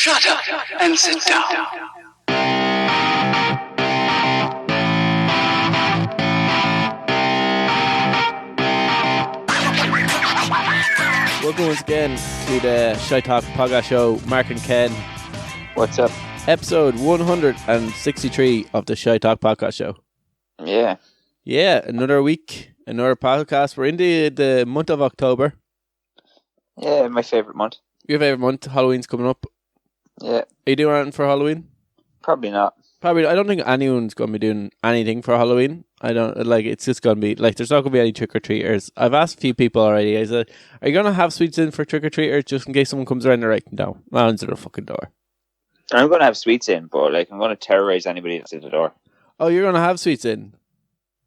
Shut up and sit down. Welcome once again to the Shite podcast show. Mark and Ken. What's up? Episode 163 of the Shite podcast show. Yeah. Yeah, another week, another podcast. We're in the month of October. Yeah, my favourite month. Your favourite month. Halloween's coming up. Yeah. Are you doing anything for Halloween? Probably not. Probably. I don't think anyone's going to be doing anything for Halloween. I don't like. It's just going to be like there's not going to be any trick or treaters. I've asked a few people already. I said, "Are you going to have sweets in for trick or treaters just in case someone comes around and like no, not into the fucking door." I'm going to have sweets in, but like I'm going to terrorise anybody that's at the door. Oh, you're going to have sweets in?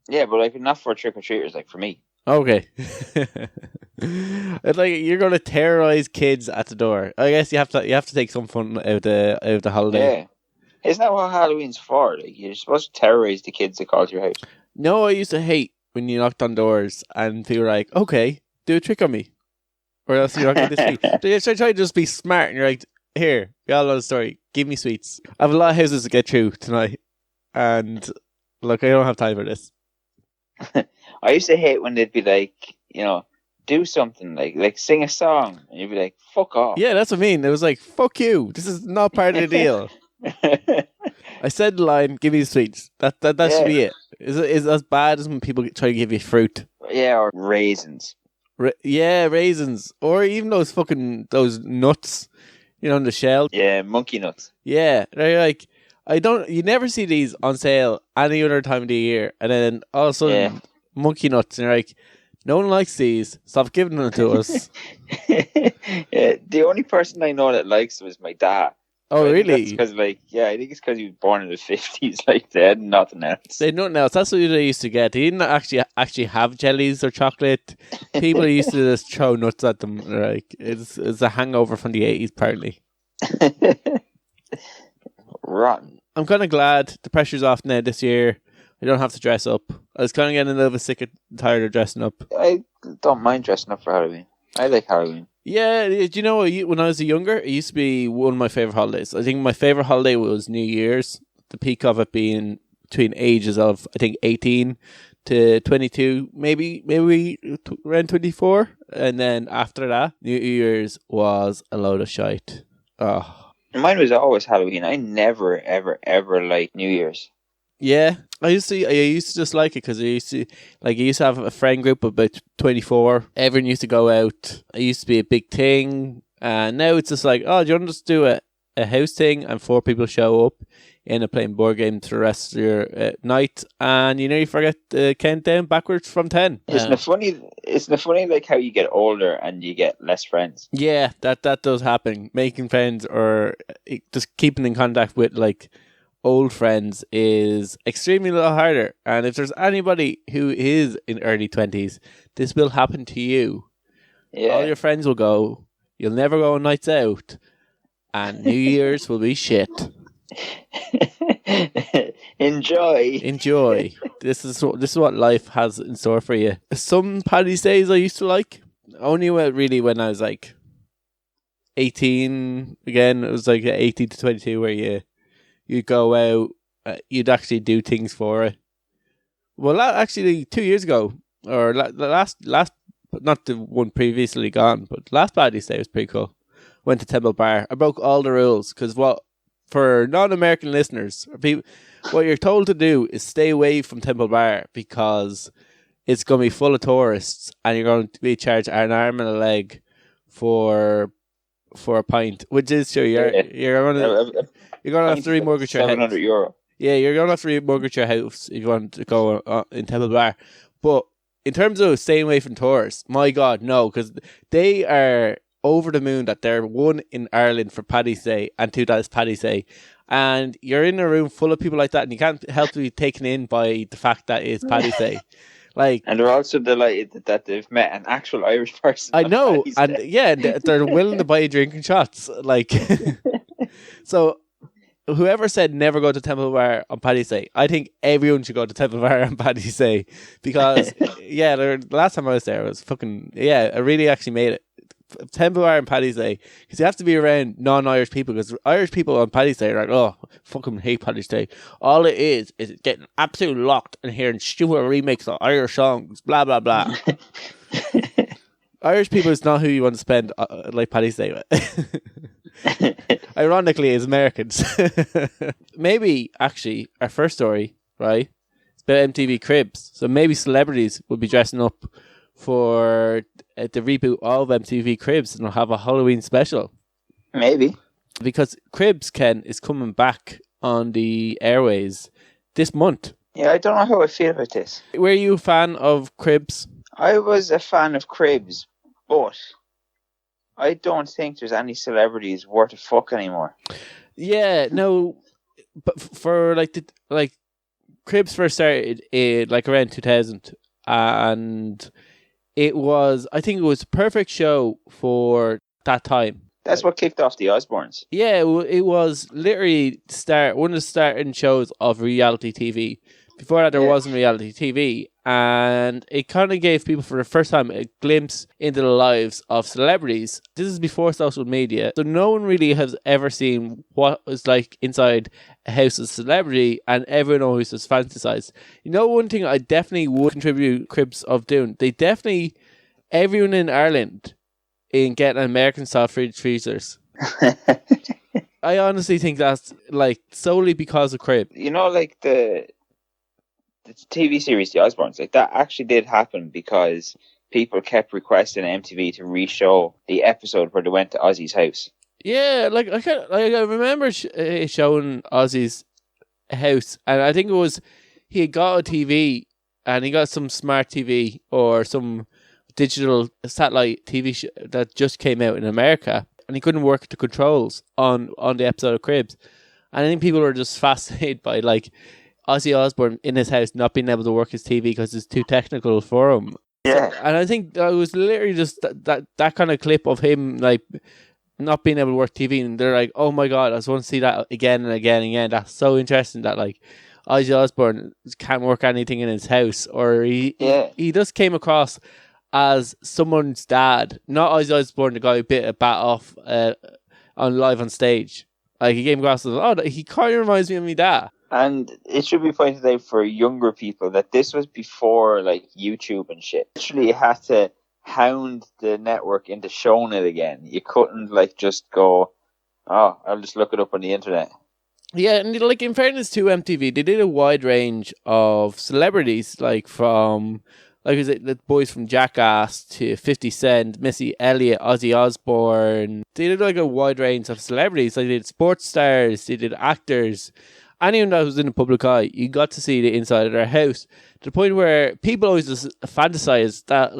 Yeah, but like not for trick or treaters, like for me. Okay. It's like you're going to terrorize kids at the door. I guess you have to take some fun out of the holiday. Yeah. Isn't that what Halloween's for? Like you're supposed to terrorize the kids that call to your house. No, I used to hate when you knocked on doors and people were like, "Okay, do a trick on me," or else you're not going to see. So you try to just be smart, and you're like, "Here, we all know the story. Give me sweets." I have a lot of houses to get through tonight, and look, I don't have time for this. I used to hate when they'd be like, you know, do something like sing a song, and you'd be like, "Fuck off." Yeah, that's what I mean. It was like, "Fuck you. This is not part of the deal." I said the line, "Give me the sweets." That should be it. Is as bad as when people try to give you fruit. Yeah, or raisins. Raisins, or even those nuts, you know, in the shell. Yeah, monkey nuts. Yeah, they're like you never see these on sale any other time of the year, and then all of a sudden, monkey nuts, and you're like, no one likes these. Stop giving them to us. Yeah, the only person I know that likes them is my dad. Oh, really? Because, I think it's because he was born in the 50s. Like, they had nothing else. They had nothing else. That's what they used to get. They didn't actually have jellies or chocolate. People used to just throw nuts at them. Like, it's a hangover from the 80s, apparently. Rotten. I'm kind of glad the pressure's off now this year. I don't have to dress up. I was kind of getting a little bit sick and tired of dressing up. I don't mind dressing up for Halloween. I like Halloween. Yeah, do you know, when I was younger, it used to be one of my favourite holidays. I think my favourite holiday was New Year's, the peak of it being between ages of, I think, 18 to 22, maybe around 24. And then after that, New Year's was a load of shite. Oh. Mine was always Halloween. I never, ever, ever liked New Year's. Yeah, I used to just like it because I used to have a friend group of about 24. Everyone used to go out. It used to be a big thing. And now it's just like, oh, do you want to just do a house thing and 4 people show up and are playing board games for the rest of your night, and you forget to count down backwards from 10. Isn't it funny? Isn't it funny like how you get older and you get less friends? Yeah, that does happen. Making friends or just keeping in contact with like old friends is extremely a lot harder, and if there's anybody who is in early 20s, this will happen to you. Yeah. All your friends will go, you'll never go on nights out, and New Year's will be shit. Enjoy. This is what life has in store for you. Some Paddy's Days I used to like, only really when I was like 18. Again, it was like 18 to 22 where you go out, you'd actually do things for it. Well, actually, 2 years ago, or last, not the one previously gone, but last Paddy's Day was pretty cool. Went to Temple Bar. I broke all the rules, because for non-American listeners, what you're told to do is stay away from Temple Bar, because it's going to be full of tourists, and you're going to be charged an arm and a leg for a pint, which is sure you're going to have to remortgage your house. €700. Yeah, you're going to have to remortgage your house if you want to go in Temple Bar. But in terms of staying away from tourists, my God, no, because they are over the moon that they're one in Ireland for Paddy's Day and two that is Paddy's Day. And you're in a room full of people like that, and you can't help to be taken in by the fact that it's Paddy's Day. And they're also delighted that they've met an actual Irish person. I know, and yeah, they're willing to buy you drinking shots. So whoever said never go to Temple Bar on Paddy's Day, I think everyone should go to Temple Bar on Paddy's Day, because the last time I was there, it was fucking, I really actually made it. Temple Bar and Paddy's Day, because you have to be around non-Irish people, because Irish people on Paddy's Day are like, oh, fucking hate Paddy's Day. All it is getting absolutely locked and hearing stupid remakes of Irish songs, blah, blah, blah. Irish people is not who you want to spend like Paddy's Day with. Ironically, as Americans. Maybe, actually, our first story, right, it's about MTV Cribs. So maybe celebrities will be dressing up for the reboot of MTV Cribs and they'll have a Halloween special. Maybe. Because Cribs, Ken, is coming back on the airways this month. Yeah, I don't know how I feel about this. Were you a fan of Cribs? I was a fan of Cribs, but I don't think there's any celebrities worth a fuck anymore. Yeah, no, but for Cribs first started in around 2000, and I think it was a perfect show for that time. That's what kicked off the Osbournes. Yeah, it was literally one of the starting shows of reality TV. Before that, there wasn't reality TV, and it kind of gave people for the first time a glimpse into the lives of celebrities. This is before social media, so no one really has ever seen what it's like inside a house of celebrity, and everyone always just fantasized. You know, one thing I definitely would contribute Cribs of doing, everyone in Ireland in getting American style fridge freezers. I honestly think that's solely because of Cribs. You know, the TV series The Osbournes, that actually did happen because people kept requesting MTV to re-show the episode where they went to Ozzy's house. Yeah, I remember showing Ozzy's house, and I think it was he had got a TV, and he got some smart TV or some digital satellite TV that just came out in America, and he couldn't work the controls on the episode of Cribs, and I think people were just fascinated by Ozzy Osbourne in his house not being able to work his TV because it's too technical for him. Yeah. And I think that was literally just that kind of clip of him not being able to work TV, and they're like, oh my god, I just want to see that again and again and again. That's so interesting that Ozzy Osbourne can't work anything in his house, or he just came across as someone's dad, not Ozzy Osbourne, the guy who bit a bat off on live on stage. He came across as, he kind of reminds me of my dad. And it should be pointed out for younger people that this was before YouTube and shit. Literally, you had to hound the network into showing it again. You couldn't just go, oh, I'll just look it up on the internet. Yeah, and in fairness to MTV, they did a wide range of celebrities, from was it the boys from Jackass to 50 Cent, Missy Elliott, Ozzy Osbourne. They did a wide range of celebrities. They did sports stars, they did actors. Anyone that was in the public eye, you got to see the inside of their house. To the point where people always just fantasize that,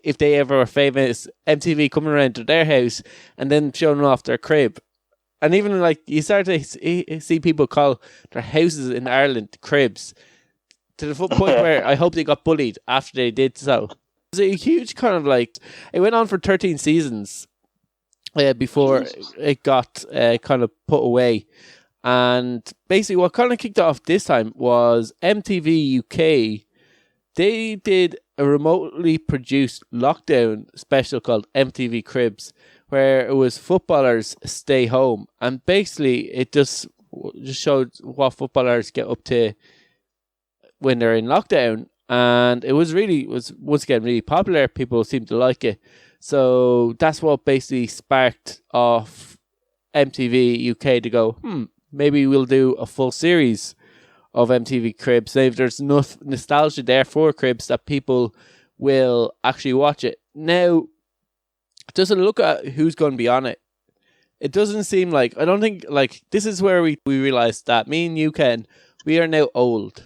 if they ever were famous, MTV coming around to their house and then showing off their crib. And even you start to see people call their houses in Ireland cribs. To the point where I hope they got bullied after they did so. It was a huge kind of it went on for 13 seasons before it got kind of put away. And basically what kind of kicked off this time was MTV UK. They did a remotely produced lockdown special called MTV Cribs, where it was footballers stay home. And basically it just showed what footballers get up to when they're in lockdown. And it was once again really popular. People seemed to like it. So that's what basically sparked off MTV UK to go, maybe we'll do a full series of MTV Cribs. If there's enough nostalgia there for Cribs that people will actually watch it. Now, just a look at who's going to be on it. It doesn't seem I don't think, this is where we realise that me and you, Ken, we are now old.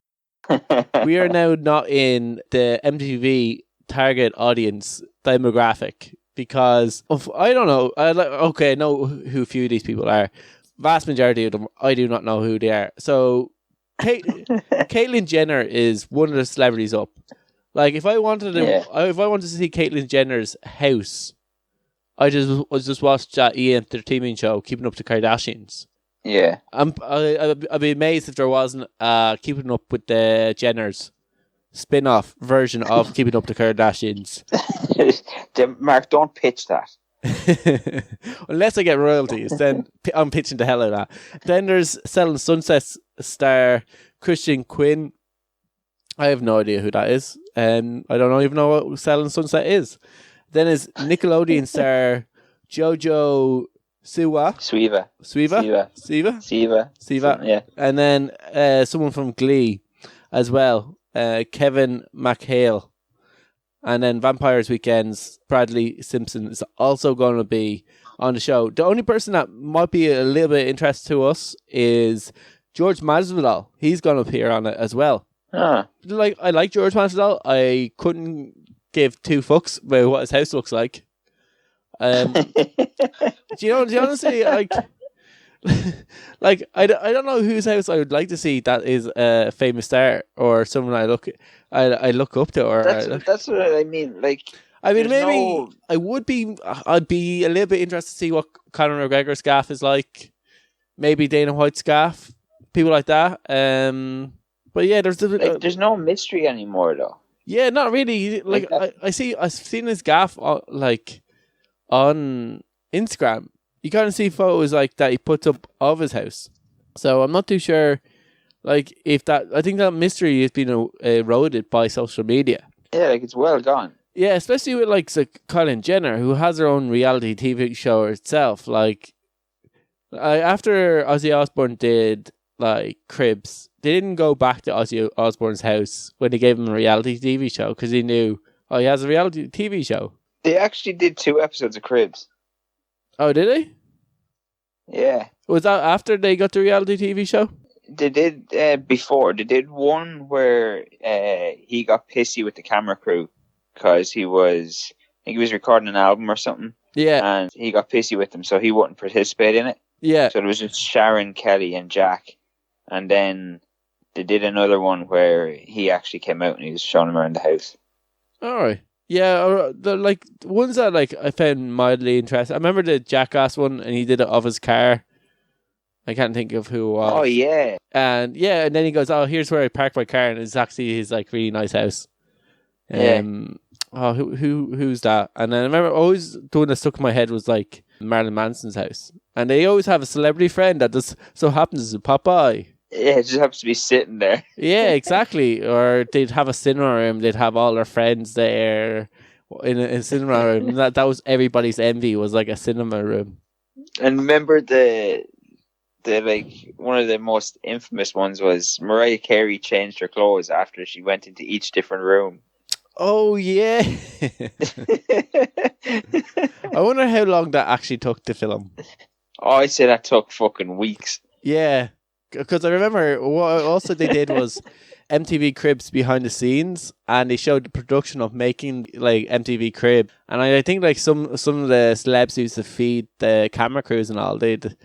We are now not in the MTV target audience demographic because of, I don't know, I know who few of these people are. Vast majority of them, I do not know who they are. So, Caitlyn Jenner is one of the celebrities up. If I wanted to see Caitlyn Jenner's house, I just watched that entertainment show, Keeping Up with the Kardashians. Yeah, I'd be amazed if there wasn't Keeping Up with the Jenners spin-off version of Keeping Up the Kardashians. Mark, don't pitch that. Unless I get royalties, then I'm pitching the hell out of that. Then there's Selling Sunset star Christian Quinn. I have no idea who that is. I don't even know what Selling Sunset is. Then is Nickelodeon star Jojo Siwa. Yeah. And then someone from Glee as well, Kevin McHale. And then Vampires Weekend's Bradley Simpson is also going to be on the show. The only person that might be a little bit of interest to us is George Masvidal. He's going to appear on it as well. Huh. I like George Masvidal. I couldn't give two fucks about what his house looks like. Do you honestly I don't know whose house I would like to see that is a famous star or someone I look up to, or that's what I mean. Maybe I'd be a little bit interested to see what Conor McGregor's gaff is like. Maybe Dana White's gaff, people like that. But yeah, there's no mystery anymore though. Yeah, not really. I've seen his gaff on Instagram. You kind of see photos that he puts up of his house. So I'm not too sure, if that. I think that mystery has been eroded by social media. Yeah, it's well gone. Yeah, especially with Kylie Jenner, who has her own reality TV show herself. After Ozzy Osbourne did Cribs, they didn't go back to Ozzy Osbourne's house when they gave him a reality TV show because he knew, he has a reality TV show. They actually did 2 episodes of Cribs. Oh, did they? Yeah. Was that after they got the reality TV show? They did before. They did one where he got pissy with the camera crew because I think he was recording an album or something. Yeah. And he got pissy with them, so he wouldn't participate in it. Yeah. So it was just Sharon, Kelly, and Jack. And then they did another one where he actually came out and he was showing them around the house. All right. Yeah, the ones that I found mildly interesting. I remember the Jackass one, and he did it of his car. I can't think of who it was. Oh yeah, and then he goes, "Oh, here's where I park my car," and it's actually his really nice house. Oh, who's that? And then I remember always the one that stuck in my head was Marilyn Manson's house, and they always have a celebrity friend that just so happens to pop by. Yeah, it just happens to be sitting there. Yeah, exactly. Or they'd have a cinema room. They'd have all their friends there in a cinema room. That was everybody's envy, was a cinema room. And remember the one of the most infamous ones was Mariah Carey changed her clothes after she went into each different room. Oh, yeah. I wonder how long that actually took to film. Oh, I'd say that took fucking weeks. Yeah. Because I remember what also they did was MTV Cribs behind the scenes, and they showed the production of making MTV Crib, and I think some of the celebs used to feed the camera crews and all. They'd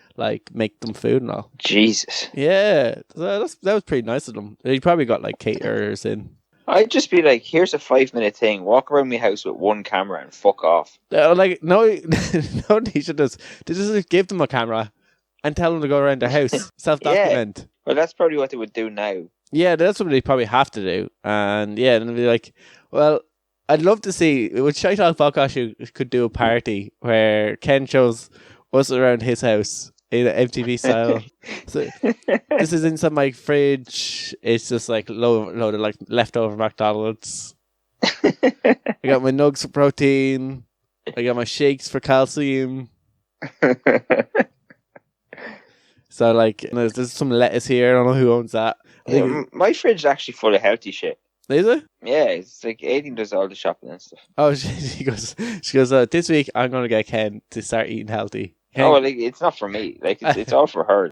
make them food and all. Jesus. Yeah, so that was pretty nice of them. They probably got caterers in. I'd just be here's a 5-minute thing. Walk around my house with one camera and fuck off. No, they should just give them a camera and tell them to go around their house, self-document. Yeah. Well, that's probably what they would do now. Yeah, that's what they probably have to do. And yeah, and be well, I'd love to see, would Shite Podcast could do a party where Ken shows us around his house in an MTV style. So this is inside my fridge. It's just load of leftover McDonald's. I got my nugs for protein. I got my shakes for calcium. So there's some lettuce here. I don't know who owns that. My fridge is actually full of healthy shit. Is it? Yeah, it's Aileen does all the shopping and stuff. Oh, she goes. This week I'm gonna get Ken to start eating healthy. Ken. Oh, it's not for me. It's all for her.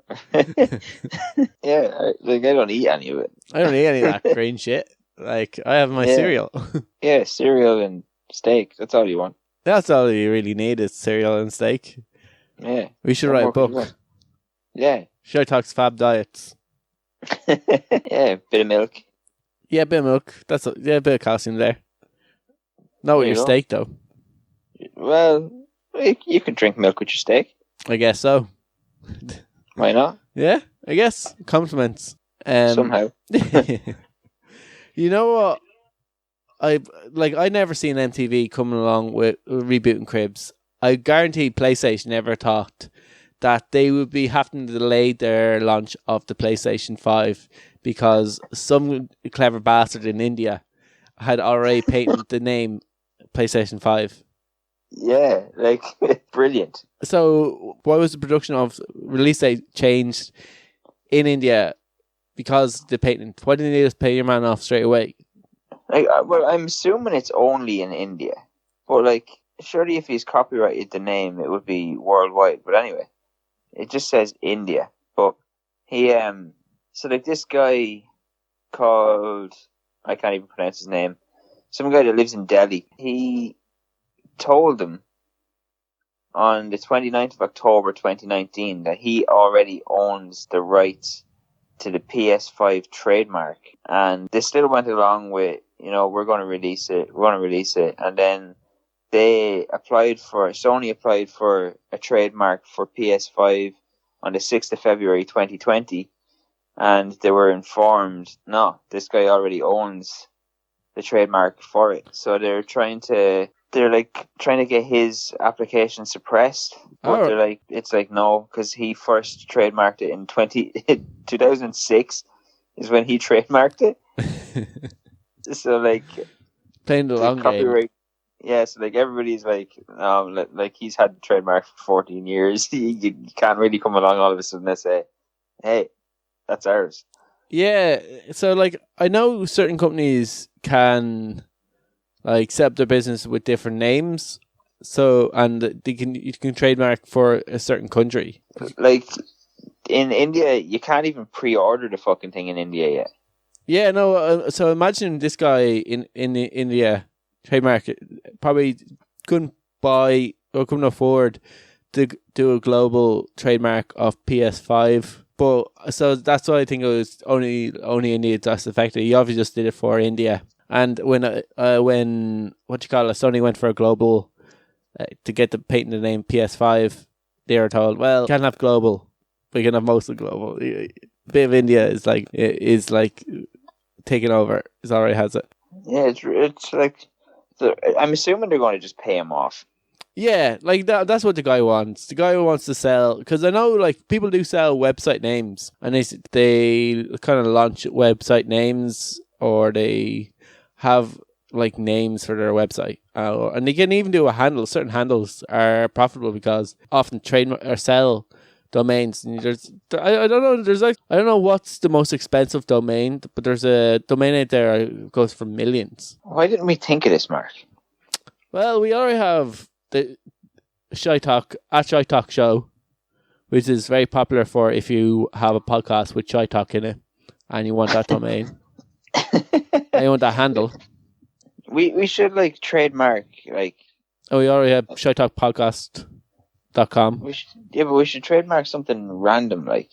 Yeah, I don't eat any of it. I don't eat any of that green shit. I have my cereal. Yeah, cereal and steak. That's all you want. That's all you really need is cereal and steak. Yeah. We should write a book. Yeah. Shite Talks Fab Diets. Yeah, bit of milk. Yeah, bit of milk. That's a bit of calcium there. Not with your steak though. Well, you can drink milk with your steak. I guess so. Why not? Yeah, I guess. Compliments. Somehow. You know what? I never seen MTV coming along with rebooting Cribs. I guarantee PlayStation never thought that they would be having to delay their launch of the PlayStation 5 because some clever bastard in India had already patented the name PlayStation 5. Yeah, like, brilliant. So why was the production of release date changed in India because the patent? Why didn't they just pay your man off straight away? Like, well, I'm assuming it's only in India. But, like, surely if he's copyrighted the name, it would be worldwide. But anyway, it just says India. But he, so, like, this guy called, I can't even pronounce his name, some guy that lives in Delhi, he told them on the 29th of October 2019 that he already owns the rights to the PS5 trademark, and they still went along with, we're going to release it, and then Sony applied for a trademark for PS5 on the 6th of February 2020, and they were informed, no, this guy already owns the trademark for it, so they're trying to get his application suppressed, but it's like no, because he first trademarked it in 2006 is when he trademarked it. So like playing the long game. Yeah, so like everybody's like, like he's had the trademark for 14 years. You can't really come along all of a sudden and say, hey, that's ours. Yeah, so like I know certain companies can like set up their business with different names, so and you can trademark for a certain country. Like in India, you can't even pre-order the fucking thing in India yet. Yeah, no. So imagine this guy in India trademark probably couldn't buy or couldn't afford to do a global trademark of PS5. But so that's why I think it was only India that's affected. He obviously just did it for India. And when Sony went for a global to get the patented name PS5, they were told, well, we can't have global, we can have mostly global. A bit of India is like taking over. It already has it. Yeah, it's like I'm assuming they're going to just pay him off. Yeah, like that's what the guy wants. The guy who wants to sell, because I know like people do sell website names, and they kind of launch website names, or they have like names for their website, and they can even do a handle. Certain handles are profitable because often trade or sell domains. And I don't know. I don't know what's the most expensive domain, but there's a domain out there that goes for millions. Why didn't we think of this, Mark? Well, we already have the Shite Talk show, which is very popular for if you have a podcast with Shite Talk in it, and you want that domain. I want that handle. We should like trademark like. Oh, we already have shitetalkpodcast.com. But we should trademark something random like.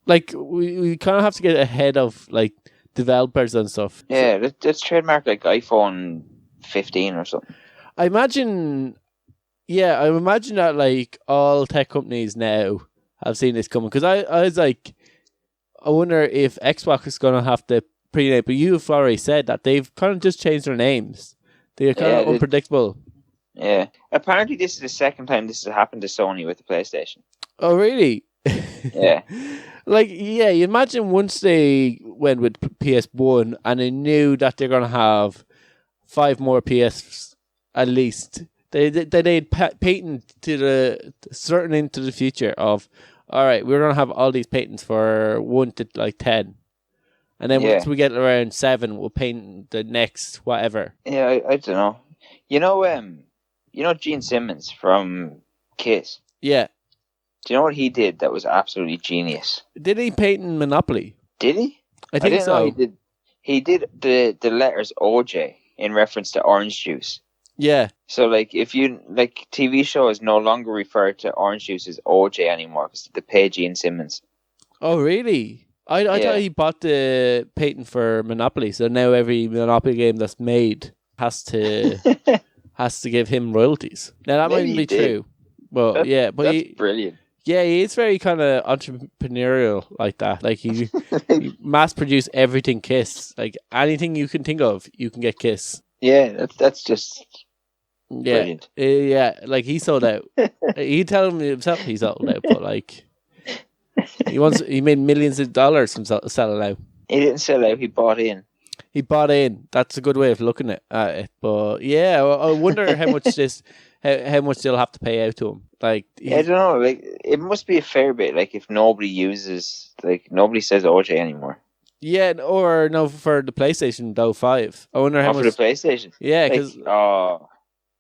Like we kind of have to get ahead of like developers and stuff. Yeah, let's trademark like iPhone 15 or something. I imagine that like all tech companies now have seen this coming, because I was like, I wonder if Xbox is going to have to pre-name, but you've already said that they've kind of just changed their names. They're kind of unpredictable. Yeah. Apparently this is the second time this has happened to Sony with the PlayStation. Oh, really? Yeah. Like, yeah, you imagine once they went with PS1 and they knew that they're going to have 5 more PS at least. They'd patent to the certain into the future of, all right, we're going to have all these patents for 1 to like 10. And then once we get around 7, we'll patent the next whatever. Yeah, I don't know. You know Gene Simmons from Kiss? Yeah. Do you know what he did that was absolutely genius? Did he patent Monopoly? Did he? I think so. He did the letters OJ in reference to orange juice. Yeah. So, like, if you, like, TV shows no longer refer to orange juice as OJ anymore because they pay Gene Simmons. Oh, really? I thought he bought the patent for Monopoly, so now every Monopoly game that's made has to give him royalties. Now, that might be true. Well, that's brilliant. Yeah, he's very kind of entrepreneurial like that. Like he mass produce everything Kiss. Like anything you can think of, you can get Kiss. Yeah, that's just Yeah, brilliant. yeah. Like he sold out. He tell me himself he sold out, but like he made millions of dollars from selling out. He didn't sell out. He bought in. He bought in. That's a good way of looking at it. But yeah, I wonder how much how much they'll have to pay out to him. Like I don't know. Like it must be a fair bit. Like if nobody says OJ anymore. Yeah, or no, for the PlayStation though 5. I wonder how much for the PlayStation. Yeah, because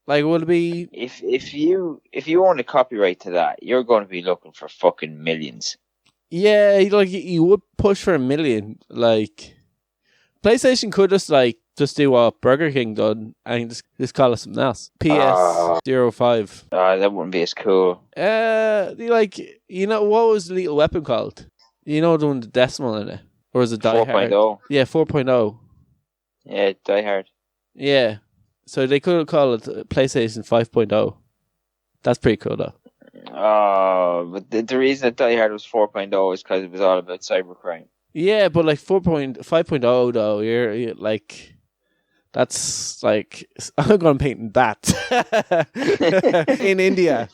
like will it be if you own a copyright to that, you're going to be looking for fucking millions. Yeah, like you would push for $1 million. Like PlayStation could just do what Burger King done and just call it something else. PS05. That wouldn't be as cool. Like what was the Lethal Weapon called? You know the one with the decimal in it, or was it Die Hard? 4.0. Yeah, 4.0. Yeah, Die Hard. Yeah, so they could call it PlayStation 5.0. That's pretty cool though. But the reason that Die Hard was 4.0 is because it was all about cybercrime. Yeah, but like 5.0 though, you're like, that's like, I'm going to patent that in India.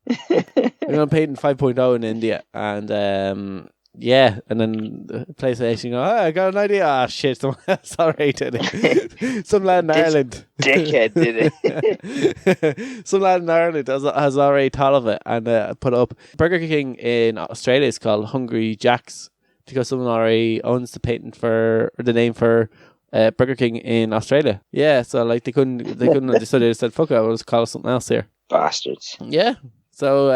I'm going to patent 5.0 in India, and yeah, and then the PlayStation go, I got an idea. Ah, shit, someone else already did it. Some lad in Ireland. Dickhead did it. Some lad in Ireland has already thought of it and put it up. Burger King in Australia is called Hungry Jack's because someone already owns the patent for, or the name for Burger King in Australia. Yeah, so like they couldn't, so they said, fuck it, we'll just call it something else here. Bastards. Yeah. So,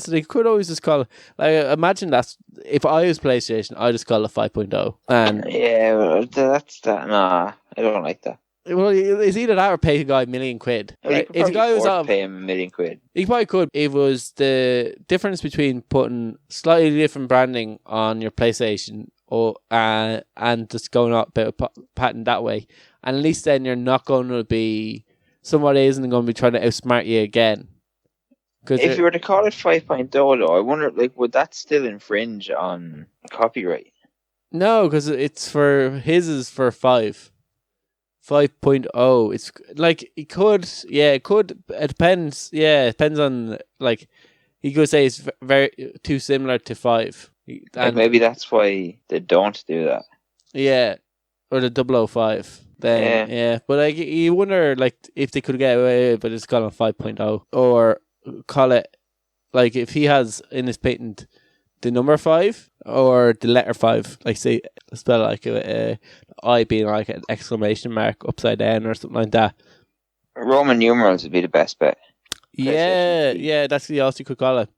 so they could always just call it, like, imagine that if I was PlayStation, I'd just call it 5.0. And yeah, well, that's that. Nah, I don't like that. Well, it's either that or pay a guy £1 million. Well, Right? you could probably afford to pay him £1 million. He probably could. It was the difference between putting slightly different branding on your PlayStation and just going out about patent that way. And at least then you're not going to be, somebody isn't going to be trying to outsmart you again. If you were to call it 5.0 though, I wonder, like, would that still infringe on copyright? No, because it's for, his is for 5. 5.0. It's like, it could, it depends. Yeah, it depends on, like, you could say it's very too similar to 5. And maybe that's why they don't do that. Yeah, or the 005. Then, yeah. But like, you wonder, like, if they could get away with it, but it's called 5.0. Or call it, like, if he has in his patent the number 5 or the letter 5, like, say, spell like a I being like an exclamation mark upside down or something like that. Roman numerals would be the best bet. Yeah, that's the else you could call it.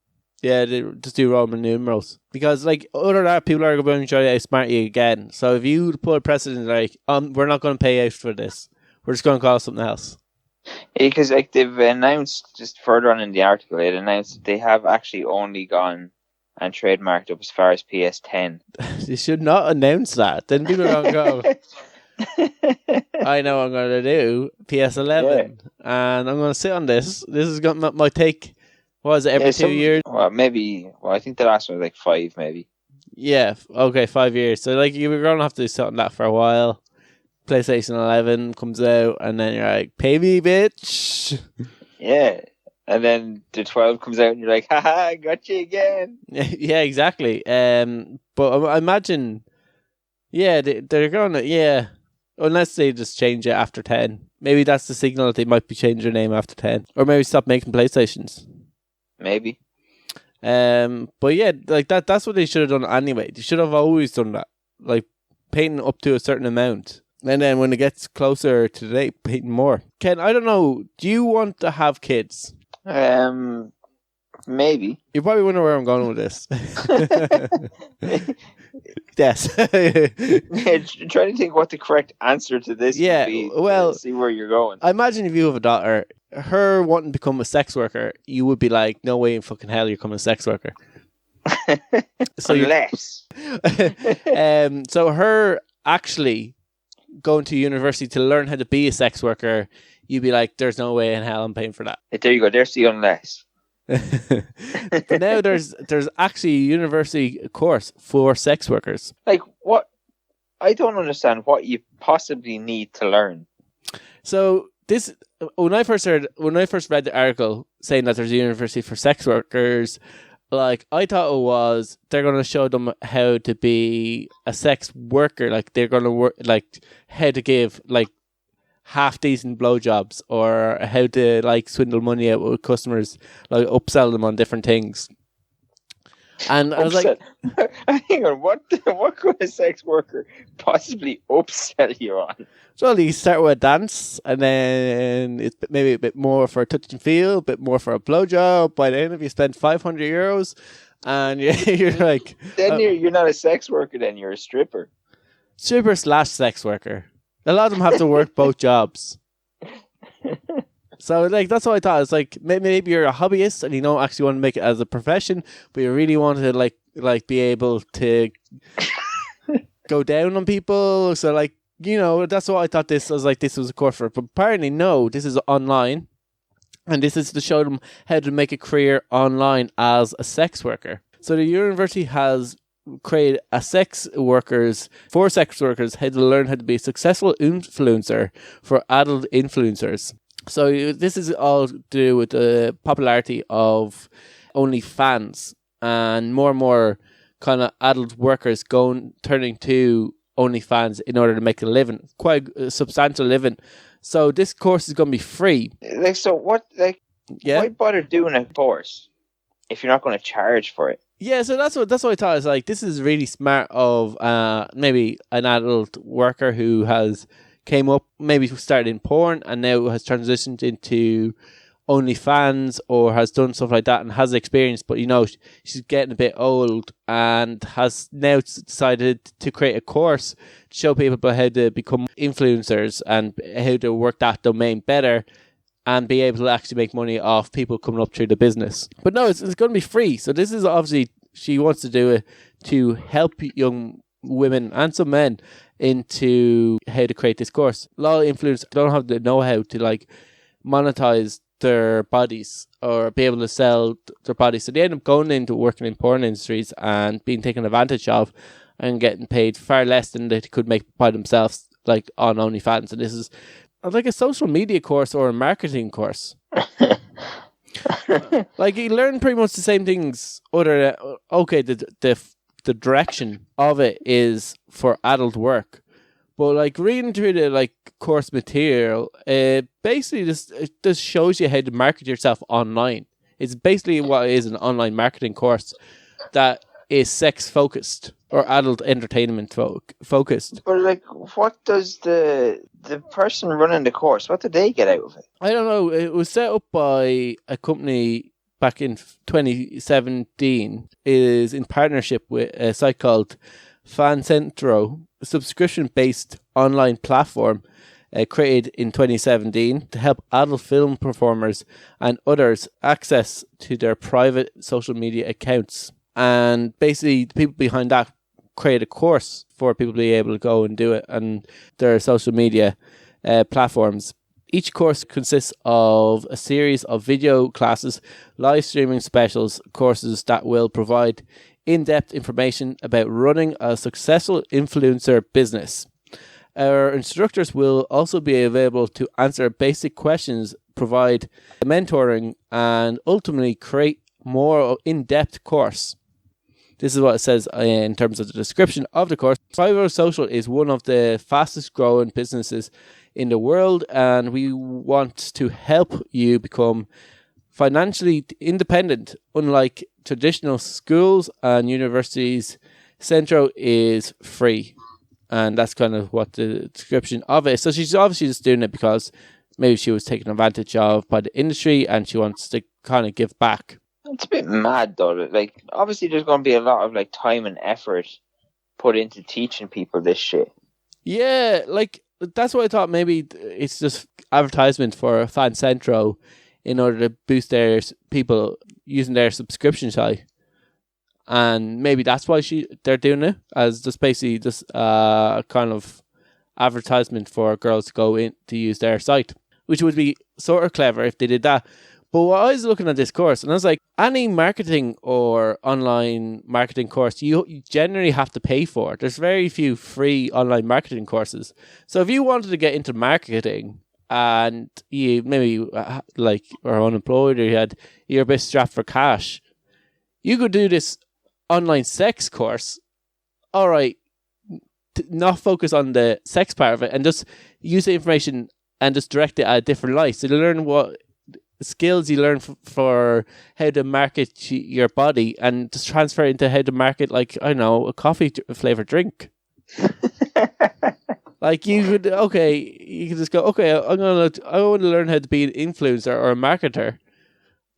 Yeah, they just do Roman numerals. Because, like, other than that, people are going to try to outsmart you again. So if you put a precedent, like, we're not going to pay out for this, we're just going to call it something else. Yeah, because, like, they've announced, just further on in the article, it announced that they have actually only gone and trademarked up as far as PS10. You should not announce that. Then people are going to go, I know what I'm going to do, PS11, and I'm going to sit on this. This is going to might take, what is it, every 2 years? Well, maybe, I think the last one was like 5, maybe. Yeah, okay, 5 years. So, like, you're going to have to sit on that for a while. PlayStation 11 comes out, and then you're like, pay me, bitch. Yeah. And then the 12 comes out, and you're like, haha, I got you again. Yeah, exactly. But I imagine, they're going to, unless they just change it after 10. Maybe that's the signal that they might be changing their name after 10. Or maybe stop making PlayStations. Maybe. But yeah, like that's what they should have done anyway. They should have always done that. Like, painting up to a certain amount. And then when it gets closer to the date, painting more. Ken, I don't know, do you want to have kids? Maybe. You probably wonder where I'm going with this. Yes. Trying to think what the correct answer to this would be. Well, see where you're going. I imagine if you have a daughter, her wanting to become a sex worker, you would be like, no way in fucking hell you're becoming a sex worker. So unless. So her actually going to university to learn how to be a sex worker, you'd be like, there's no way in hell I'm paying for that. There you go. There's the unless. But now there's actually a university course for sex workers. Like, what? I don't understand what you possibly need to learn. So this, when I first read the article saying that there's a university for sex workers, like I thought it was they're going to show them how to be a sex worker, like they're going to work, like how to give like half decent blowjobs or how to like swindle money out with customers, like upsell them on different things. And I was like, hang on, what could a sex worker possibly upsell you on? well, you start with a dance, and then it's maybe a bit more for a touch and feel, a bit more for a blowjob. By the end of you spend €500, and you're like, then you're not a sex worker. Then you're a stripper. Stripper / sex worker. A lot of them have to work both jobs. So, like, that's what I thought. It's like, maybe you're a hobbyist and you don't actually want to make it as a profession, but you really want to, like be able to go down on people. So, like, you know, that's what I thought this was a course for. But apparently, no, this is online. And this is to show them how to make a career online as a sex worker. So, the university has created for sex workers, how to learn how to be a successful influencer for adult influencers. So this is all to do with the popularity of OnlyFans and more kind of adult workers turning to OnlyFans in order to make a living, quite a substantial living. So this course is going to be free. Like, so what? Like, yeah. Why bother doing a course if you're not going to charge for it? Yeah, so that's what I thought. Is like, this is really smart of maybe an adult worker who has came up, maybe started in porn and now has transitioned into OnlyFans or has done stuff like that and has experience, but you know, she's getting a bit old and has now decided to create a course to show people how to become influencers and how to work that domain better and be able to actually make money off people coming up through the business. But no, it's going to be free. So this is obviously, she wants to do it to help young women and some men into how to create this course. A lot of influencers don't have the know-how to like monetize their bodies or be able to sell their bodies. So they end up going into working in porn industries and being taken advantage of and getting paid far less than they could make by themselves, like on OnlyFans. And this is like a social media course or a marketing course. Like you learn pretty much the same things. The direction of it is for adult work, but like reading through the like course material, it basically just shows you how to market yourself online. It's basically what is an online marketing course that is sex focused or adult entertainment focused. But like, what does the person running the course, what do they get out of it? I don't know. It was set up by a company back in 2017. It is in partnership with a site called FanCentro, a subscription-based online platform created in 2017 to help adult film performers and others access to their private social media accounts. And basically, the people behind that create a course for people to be able to go and do it on their social media platforms. Each course consists of a series of video classes, live streaming specials, courses that will provide in-depth information about running a successful influencer business. Our instructors will also be available to answer basic questions, provide mentoring, and ultimately create more in-depth course. This is what it says in terms of the description of the course. 5 Social is one of the fastest growing businesses in the world, and we want to help you become financially independent. Unlike traditional schools and universities, Centro is free. And that's kind of what the description of it is. So she's obviously just doing it because maybe she was taken advantage of by the industry and she wants to kind of give back. It's a bit mad though. Like, obviously there's going to be a lot of like time and effort put into teaching people this shit. Yeah, like that's what I thought. Maybe it's just advertisement for FanCentro in order to boost their people using their subscription site. And maybe that's why they're doing it, as just basically just kind of advertisement for girls to go in to use their site, which would be sort of clever if they did that. But what I was looking at this course, and I was like, any marketing or online marketing course, you generally have to pay for. There's very few free online marketing courses. So if you wanted to get into marketing and you maybe like are unemployed or you're a bit strapped for cash, you could do this online sex course. All right, not focus on the sex part of it and just use the information and just direct it at a different light. So you learn what skills you learn for how to market your body and just transfer into how to market, like, I don't know, a coffee flavored drink. Like you could just go, okay, I want to learn how to be an influencer or a marketer.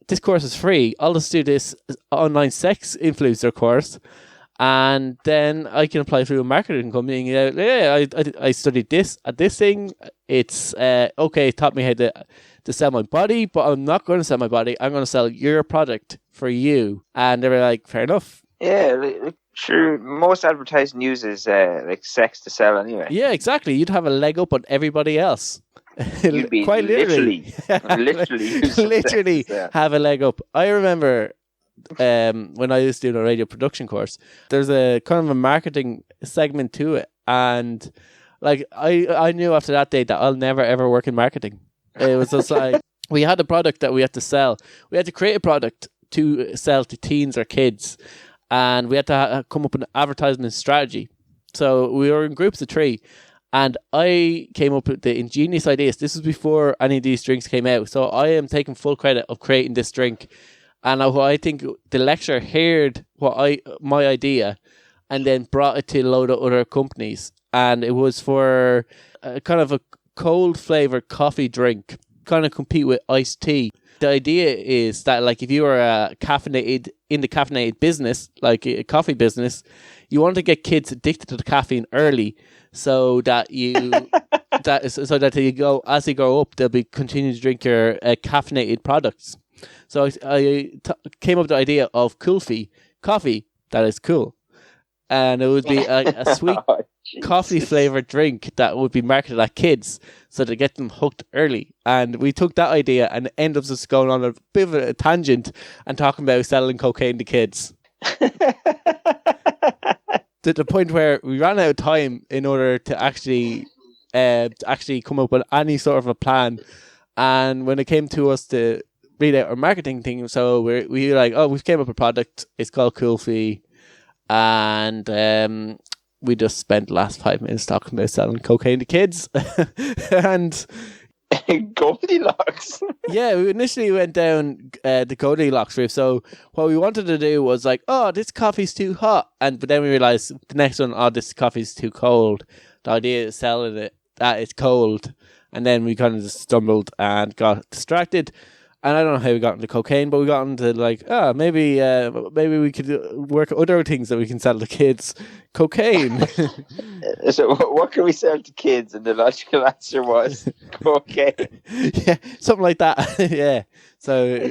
This course is free. I'll just do this online sex influencer course, and then I can apply through a marketing company. I studied this at this thing. It's it taught me how to sell my body, but I'm not going to sell my body. I'm going to sell your product for you. And they were like, fair enough. Yeah, sure. Most advertising uses like sex to sell anyway. Yeah, exactly. You'd have a leg up on everybody else. You'd be quite literally have a leg up. I remember when I was doing a radio production course, there's a kind of a marketing segment to it, and like I knew after that day that I'll never ever work in marketing. It was just like, we had a product that we had to sell. We had to create a product to sell to teens or kids, and we had to come up with an advertisement strategy. So we were in groups of 3, and I came up with the ingenious ideas. This was before any of these drinks came out, so I am taking full credit of creating this drink. And I think the lecturer heard my idea and then brought it to a load of other companies. And it was for kind of a cold flavored coffee drink, kind of compete with iced tea. The idea is that, like, if you are in the caffeinated business, like a coffee business, you want to get kids addicted to the caffeine early, so that as they grow up, they'll be continuing to drink your caffeinated products. So I came up with the idea of Kulfi, coffee that is cool. And it would be a sweet coffee flavored drink that would be marketed at kids, so to get them hooked early. And we took that idea and ended up just going on a bit of a tangent and talking about selling cocaine to kids. To the point where we ran out of time in order to actually come up with any sort of a plan. And when it came to us to read out our marketing thing, so we were like, oh, we've came up with a product. It's called Kulfi. And we just spent the last 5 minutes talking about selling cocaine to kids. And Goldilocks. Yeah, we initially went down the Goldilocks route. So what we wanted to do was like, oh, this coffee's too hot, but then we realized the next one, oh, this coffee's too cold. The idea is selling it that it's cold, and then we kind of just stumbled and got distracted. And I don't know how we got into cocaine, but we got into like, maybe we could work other things that we can sell to kids. Cocaine. So what can we sell to kids? And the logical answer was cocaine. Yeah, something like that. Yeah. So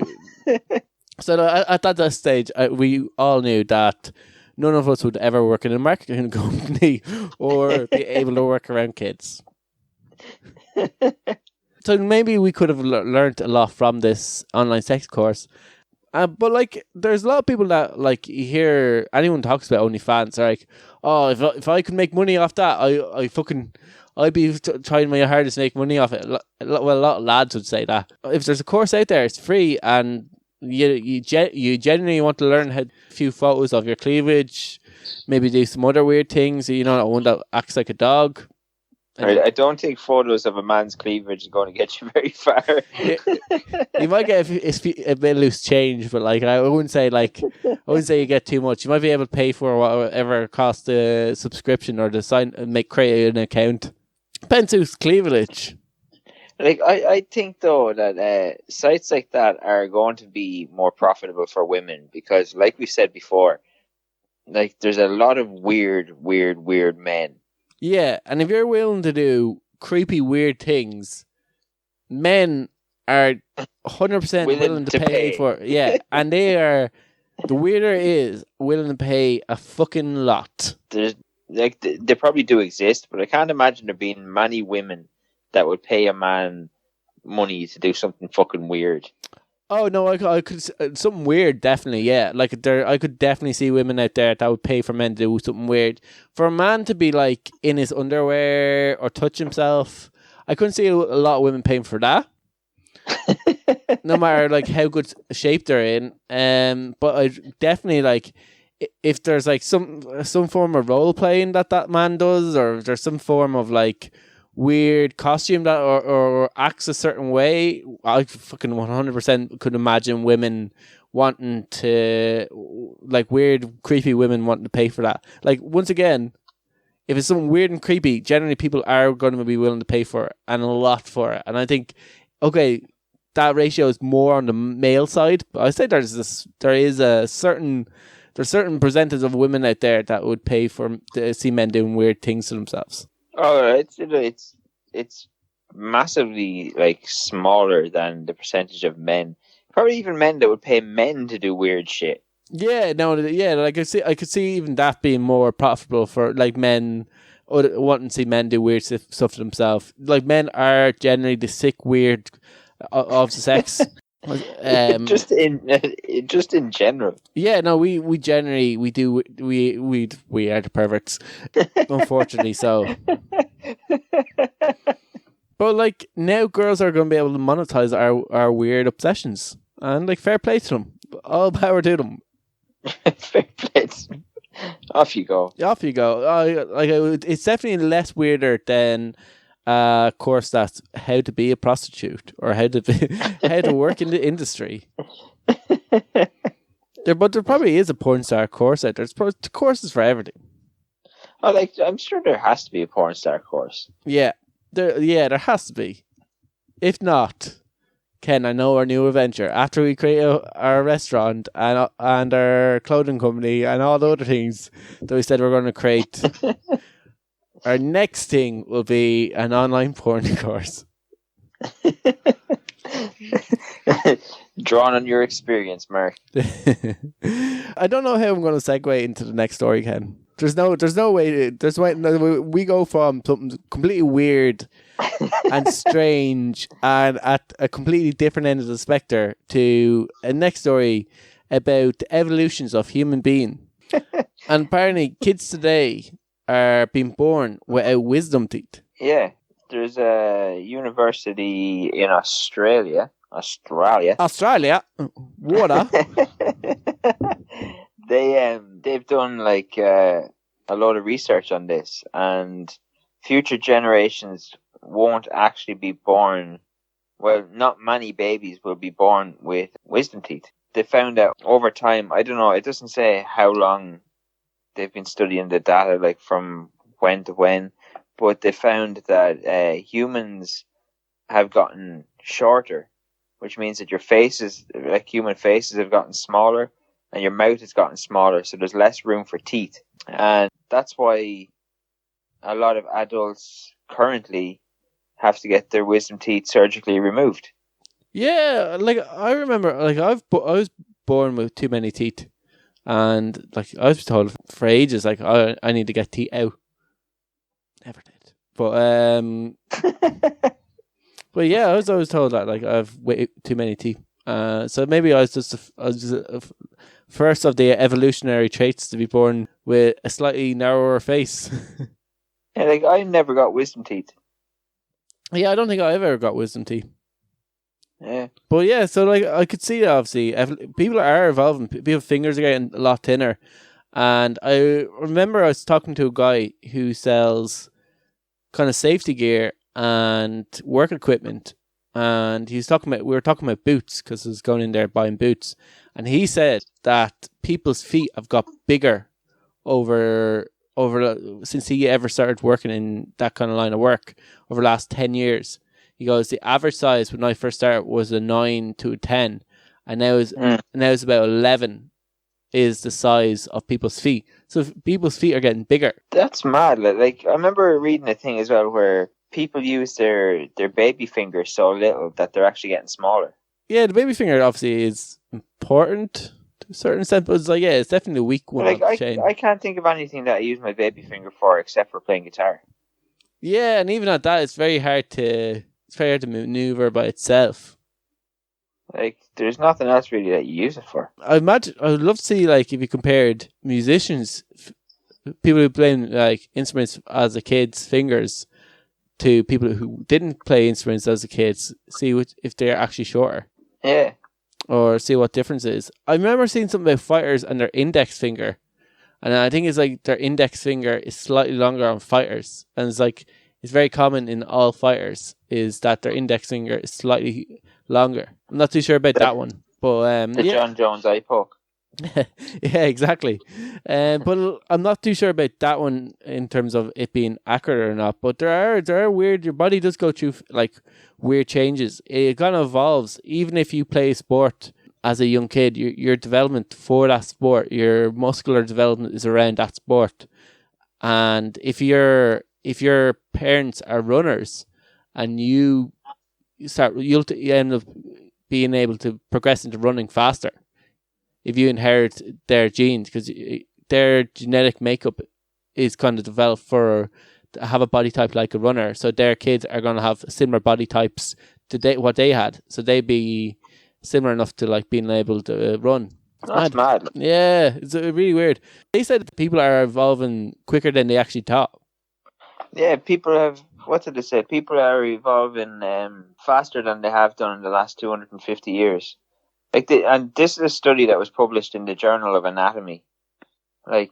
at that stage, we all knew that none of us would ever work in a marketing company or be able to work around kids. So maybe we could have learned a lot from this online sex course. But like, there's a lot of people that, like, you hear anyone talks about OnlyFans, are like, oh, if I could make money off that, I'd be trying my hardest to make money off it. Well, a lot of lads would say that. If there's a course out there, it's free, and you genuinely want to learn a few photos of your cleavage, maybe do some other weird things, one that acts like a dog. I don't think photos of a man's cleavage is going to get you very far. You might get a bit loose change, but like I wouldn't say you get too much. You might be able to pay for whatever costs the subscription or the create an account. Depends whose cleavage. Like I think though that sites like that are going to be more profitable for women because, like we said before, like there's a lot of weird men. Yeah, and if you're willing to do creepy, weird things, men are 100% willing to pay for it. Yeah, and they are, the weirder is, willing to pay a fucking lot. They probably do exist, but I can't imagine there being many women that would pay a man money to do something fucking weird. Oh no, I could something weird, definitely. Yeah, like I could definitely see women out there that would pay for men to do something weird. For a man to be like in his underwear or touch himself, I couldn't see a lot of women paying for that. No matter like how good shape they're in. But I definitely like if there's like some form of role playing that man does, or if there's some form of like weird costume that or acts a certain way, I fucking 100% could imagine women wanting to, like weird creepy women wanting to pay for that. Like once again, if it's something weird and creepy, generally people are going to be willing to pay for it, and a lot for it. And I think, okay, that ratio is more on the male side, but I say there's certain percentage of women out there that would pay to see men doing weird things to themselves. Oh, it's massively like smaller than the percentage of men. Probably even men that would pay men to do weird shit. Yeah, no, yeah, like I could see even that being more profitable for like men wanting to see men do weird stuff to themselves. Like men are generally the sick, weird of the sex. Just in general. Yeah, no, we generally we are the perverts, unfortunately. So, but like now, girls are going to be able to monetize our weird obsessions, and like fair play to them, all power to them. Fair play. Off you go. Off you go. It's definitely less weirder than course that's how to be a prostitute or how to work in the industry. But there probably is a porn star course out there. There's courses for everything. Oh, like I'm sure there has to be a porn star course. Yeah, there has to be. If not, Ken, I know our new adventure after we create our restaurant and our clothing company and all the other things that we said we're going to create. Our next thing will be an online porn course. Drawn on your experience, Mark. I don't know how I'm going to segue into the next story, Ken. There's no way. We go from something completely weird and strange and at a completely different end of the spectre to a next story about the evolutions of human being. And apparently, kids today are being born without wisdom teeth. Yeah, there's a university in Australia. Water. They've done like a lot of research on this, and future generations won't actually be born. Well, not many babies will be born with wisdom teeth. They found out over time. I don't know. It doesn't say how long they've been studying the data, like from when to when, but they found that humans have gotten shorter, which means that your faces, like human faces, have gotten smaller, and your mouth has gotten smaller, so there's less room for teeth. And that's why a lot of adults currently have to get their wisdom teeth surgically removed. Yeah, like I remember, like I was born with too many teeth. And like I was told for ages, like I need to get teeth out. Never did, but but yeah, I was always told that like I've way too many teeth. So maybe I was just first of the evolutionary traits to be born with a slightly narrower face. Yeah, like I never got wisdom teeth. Yeah, I don't think I ever got wisdom teeth. Yeah. But yeah, so like I could see that obviously people are evolving. People's fingers are getting a lot thinner. And I remember I was talking to a guy who sells kind of safety gear and work equipment. And we were talking about boots because I was going in there buying boots. And he said that people's feet have got bigger over since he ever started working in that kind of line of work over the last 10 years. He goes, the average size when I first started was a 9 to a 10, and now it's about 11 is the size of people's feet. So people's feet are getting bigger. That's mad. Like I remember reading a thing as well where people use their baby fingers so little that they're actually getting smaller. Yeah, the baby finger obviously is important to a certain extent, but it's like, yeah, it's definitely a weak one. Like I can't think of anything that I use my baby finger for except for playing guitar. Yeah, and even at that, it's very hard to maneuver by itself. Like, there's nothing else really that you use it for. I would love to see, like, if you compared musicians, people who play like instruments as a kid's fingers to people who didn't play instruments as a kid, see if they're actually shorter. Yeah. Or see what difference is. I remember seeing something about fighters and their index finger. And I think it's like their index finger is slightly longer on fighters. And it's like, it's very common in all fighters is that their index finger is slightly longer. I'm not too sure about that one. But the John Jones eye poke. Yeah, exactly. But I'm not too sure about that one in terms of it being accurate or not. But there are weird. Your body does go through like weird changes. It kind of evolves. Even if you play a sport as a young kid, your development for that sport, your muscular development is around that sport. And if your parents are runners, and you end up being able to progress into running faster. If you inherit their genes, because their genetic makeup is kind of developed to have a body type like a runner, so their kids are going to have similar body types to what they had, so they'd be similar enough to like being able to run. That's mad. Yeah, it's really weird. They said that people are evolving quicker than they actually thought. Yeah, people have. What did they say? People are evolving faster than they have done in the last 250 years. And this is a study that was published in the Journal of Anatomy. They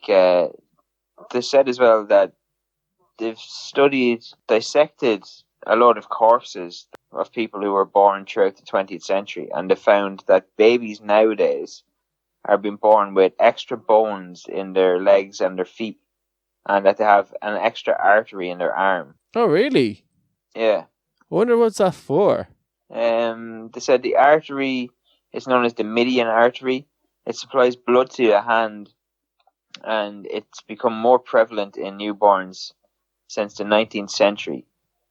said as well that they've dissected a lot of corpses of people who were born throughout the 20th century, and they found that babies nowadays are being born with extra bones in their legs and their feet, and that they have an extra artery in their arm. Oh, really? Yeah. I wonder what's that for. They said the artery is known as the median artery. It supplies blood to the hand, and it's become more prevalent in newborns since the 19th century.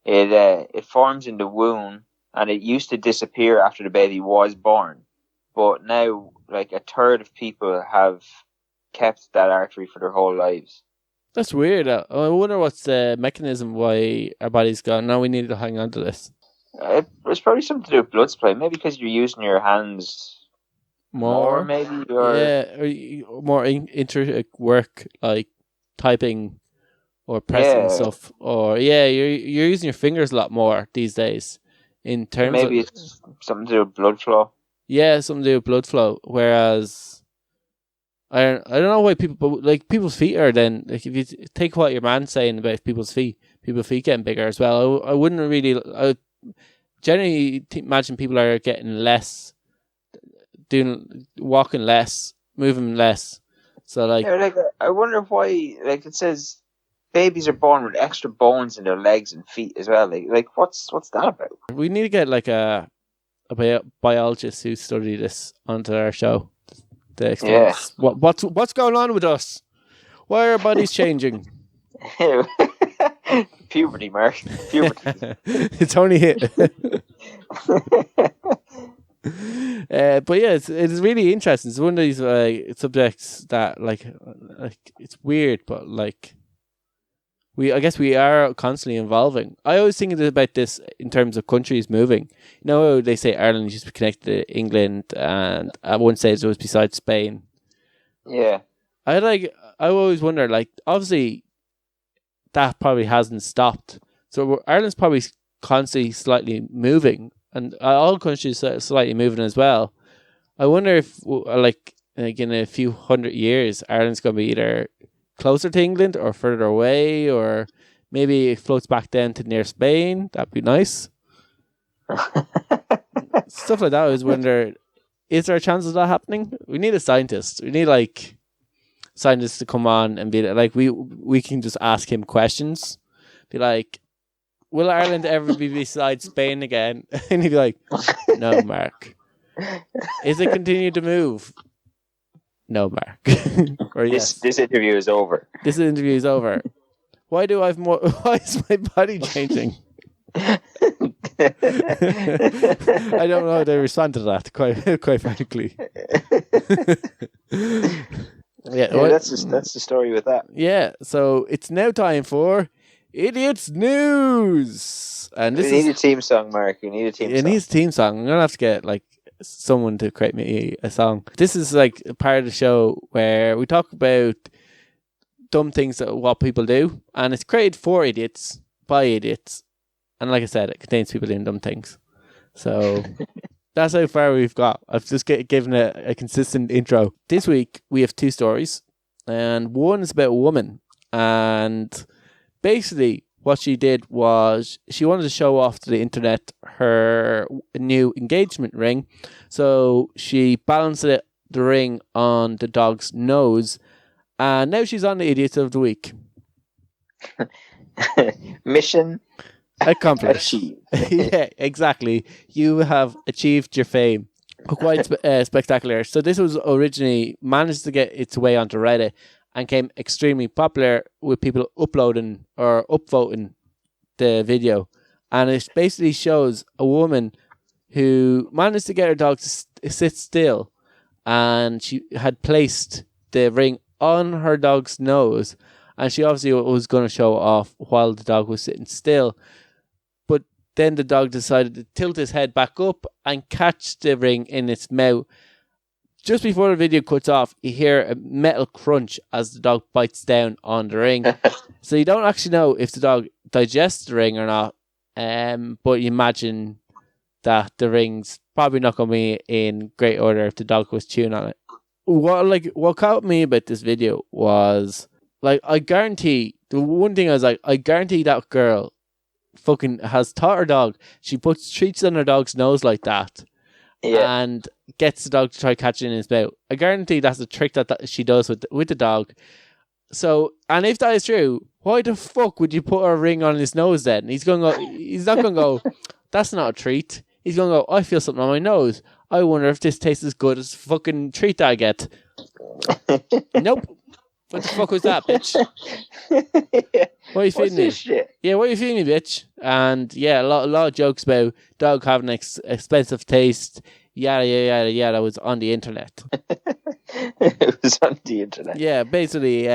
It forms in the womb, and it used to disappear after the baby was born. But now, like, a third of people have kept that artery for their whole lives. That's weird. I wonder what's the mechanism why our body's gone. Now we need to hang on to this. It's probably something to do with blood supply. Maybe because you're using your hands more maybe. Or... Yeah, or more work, like typing or pressing stuff. Or, you're using your fingers a lot more these days. In terms maybe it's something to do with blood flow. Yeah, something to do with blood flow. Whereas... I don't know why people, but like people's feet are then, like if you take what your man's saying about people's feet getting bigger as well. I wouldn't really, I would generally imagine people are getting less, walking less, moving less. So like, I wonder why, like it says babies are born with extra bones in their legs and feet as well. Like what's that about? We need to get like a biologist who studied this onto our show. Yeah. What's going on with us? Why are our bodies changing? Puberty, Mark. Puberty. It's only hit. But yeah, it's really interesting. It's one of these subjects that like it's weird, but like I guess we are constantly evolving. I always think about this in terms of countries moving. You know, they say Ireland used to be connected to England, and at one stage it was beside Spain. Yeah. I always wonder, like, obviously that probably hasn't stopped. So Ireland's probably constantly slightly moving, and all countries are slightly moving as well. I wonder if, like in a few hundred years, Ireland's going to be either closer to England or further away, or maybe it floats back down to near Spain. That'd be nice. Stuff like that. I always wonder, is there a chance of that happening? We need a scientist. We need like scientists to come on and be like, we can just ask him questions. Be like, will Ireland ever be beside Spain again? And he'd be like, no, Mark. Is it continue to move? No, Mark. Or yes. This interview is over. This interview is over. Why is my body changing? I don't know how to respond to that, quite frankly. That's the story with that. Yeah, so it's now time for Idiots News. And we need a team song, Mark. We need a team song. It needs a team song. I'm going to have to get like someone to create me a song. This is like a part of the show where we talk about dumb things that what people do, and it's created for idiots by idiots. And like I said, it contains people doing dumb things. So that's how far we've got. I've just given a consistent intro. This week we have 2 stories, and one is about a woman, and basically what she did was she wanted to show off to the internet her new engagement ring. So she balanced the ring on the dog's nose, and now she's on the Idiot of the Week. Mission accomplished. Yeah, exactly. You have achieved your fame. Quite spectacular. So this was originally managed to get its way onto Reddit and came extremely popular with people uploading or upvoting the video. And it basically shows a woman who managed to get her dog to sit still, and she had placed the ring on her dog's nose, and she obviously was going to show it off while the dog was sitting still. But then the dog decided to tilt his head back up and catch the ring in its mouth. Just before the video cuts off, you hear a metal crunch as the dog bites down on the ring. So you don't actually know if the dog digests the ring or not, but you imagine that the ring's probably not going to be in great order if the dog was chewing on it. What caught me about this video was, like, I guarantee, the one thing I was like, I guarantee that girl fucking has taught her dog. She puts treats on her dog's nose like that. Yeah. And gets the dog to try catching in his mouth. I guarantee that's a trick that she does with the dog. So, and if that is true, why the fuck would you put a ring on his nose then? He's not going to go, that's not a treat. He's going to go, I feel something on my nose. I wonder if this tastes as good as the fucking treat that I get. Nope. What the fuck was that, bitch? Yeah. What are you feeding me? Shit? Yeah, what are you feeding me, bitch? And yeah, a lot of jokes about dog having expensive taste, yada, yada, yada, yada, was on the internet. It was on the internet. Yeah, basically,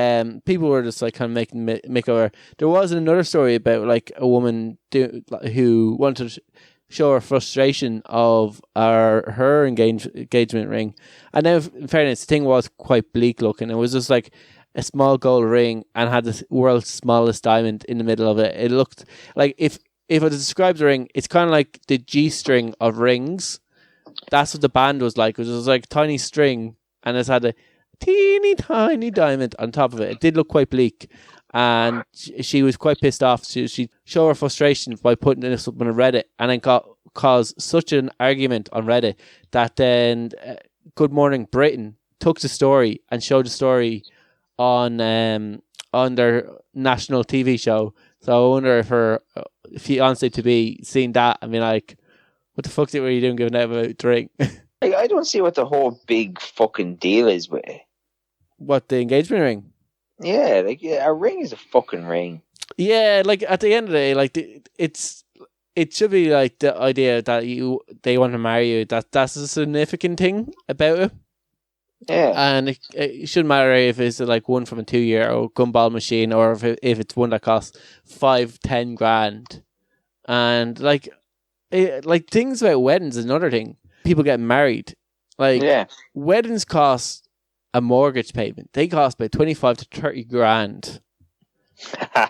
people were just like kind of making makeover. There was another story about like a woman who wanted to show her frustration of her engagement ring. And now, in fairness, the thing was quite bleak looking. It was just like a small gold ring and had the world's smallest diamond in the middle of it. It looked like, if I describe the ring, it's kind of like the G-string of rings. That's what the band was like. It was like a tiny string, and it had a teeny tiny diamond on top of it. It did look quite bleak, and she was quite pissed off. She showed her frustration by putting this up on Reddit, and then caused such an argument on Reddit that then Good Morning Britain took the story and showed the story on their national TV show. So I wonder if her fiance to be seen that and be like, what the fuck were you doing giving out about the ring? Like, I don't see what the whole big fucking deal is with it. What, the engagement ring? Yeah, a ring is a fucking ring. Yeah, like at the end of the day, like it should be like the idea that they want to marry you. That's a significant thing about it. Yeah, and it shouldn't matter if it's like one from a 2-year-old gumball machine or if it's one that costs 5-10 grand. And like things about weddings is another thing. People get married. Like, weddings cost a mortgage payment. They cost about 25 to 30 grand.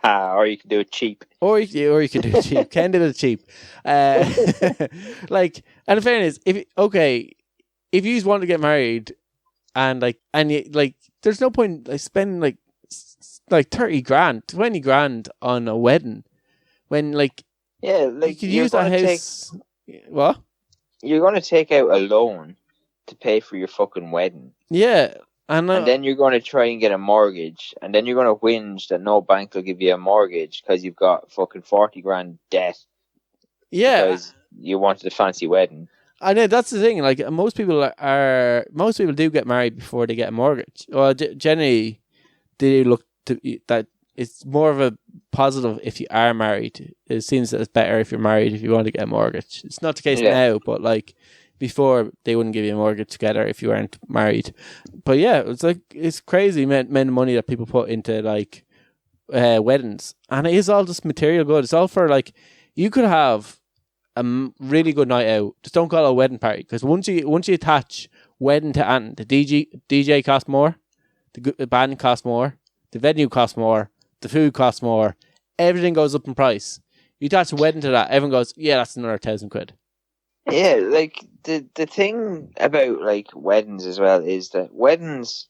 Or you can do it cheap. Or you can do it cheap. Can do it cheap. Like, and in fairness, if you want to get married, and there's no point like spending like 30 grand, 20 grand on a wedding when you could use that house. What? You're going to take out a loan to pay for your fucking wedding. Yeah. And then you're going to try and get a mortgage, and then you're going to whinge that no bank will give you a mortgage because you've got fucking 40 grand debt. Yeah. Because you wanted a fancy wedding. I know, that's the thing. Like, most people do get married before they get a mortgage. Well, generally, they look to that it's more of a positive if you are married. It seems that it's better if you're married if you want to get a mortgage. It's not the case now, but like before, they wouldn't give you a mortgage together if you weren't married. But yeah, it's crazy amount of money that people put into like weddings, and it is all just material good. It's all for like, you could have really good night out. Just don't call it a wedding party, because once you attach wedding to anything, the DJ costs more, the band costs more, the venue costs more, the food costs more, everything goes up in price. You attach a wedding to that, everyone goes, yeah, that's another £1,000. Yeah, like the thing about like weddings as well is that weddings,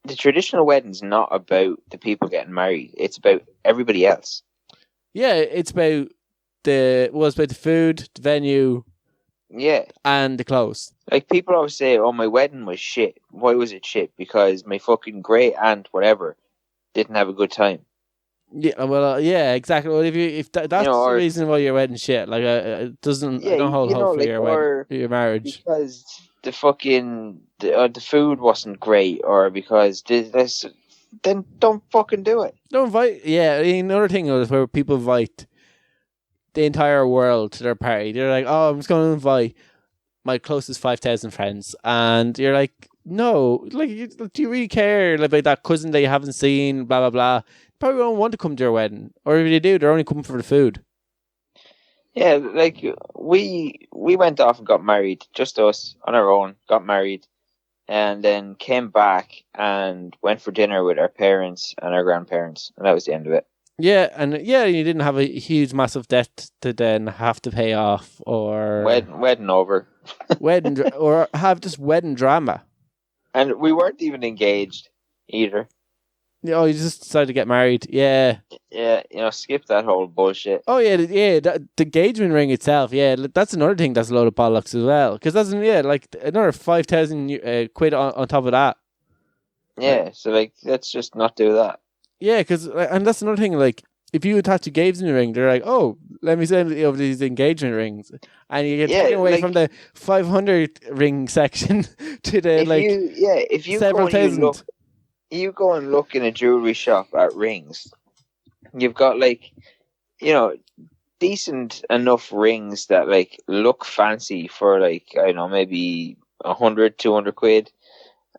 the traditional wedding's not about the people getting married. It's about everybody else. Yeah, it's about the food, the venue, Yeah, and the clothes. like people always say, "Oh, my wedding was shit." Why was it shit? Because my fucking great aunt, whatever, didn't have a good time. Yeah, well, yeah, exactly. Well, if that's the reason why your wedding shit, like, it doesn't, Yeah, I don't hold hope for like, your wedding, your marriage, because the fucking the food wasn't great, or because this, then don't fucking do it. Don't invite. Yeah, another thing is where people invite the entire world to their party. They're like, "Oh, I'm just going to invite my closest 5,000 friends," and you're like, "No, like, do you really care about that cousin that you haven't seen?" Blah blah blah. Probably don't want to come to your wedding, or if they do, they're only coming for the food. Yeah, like we went off and got married, just us on our own, got married, and then came back and went for dinner with our parents and our grandparents, and that was the end of it. Yeah, and yeah, you didn't have a huge, massive debt to then have to pay off, or Wedding over, or have just wedding drama. and we weren't even engaged either. Oh, you just decided to get married. Yeah. Yeah, skip that whole bullshit. Oh yeah, the engagement ring itself. Yeah, that's another thing that's a load of bollocks as well. Because that's like another 5,000 quid on top of that. Yeah, so like let's just not do that. Yeah, and that's another thing. Like, if you attach a engagement ring, they're like, "Oh, let me send you over these engagement rings," and you get taken away from the 500 ring section to the if you several thousand. You go and look in a jewelry shop at rings. You've got like, decent enough rings that like look fancy for like, I don't know, maybe 100, 200 quid.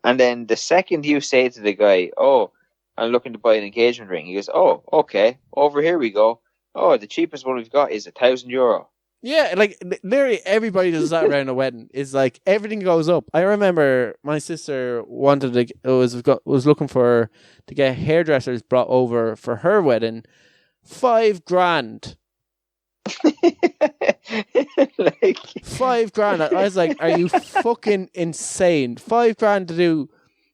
And then the second you say to the guy, "Oh, I'm looking to buy an engagement ring," he goes, "Oh, okay, over here we go. Oh, the cheapest one we've got is €1,000. Yeah, like literally everybody does that around a wedding. It's like everything goes up. I remember my sister was looking to get hairdressers brought over for her wedding. $5,000. Like $5,000. I was like, "Are you fucking insane? $5,000 to do,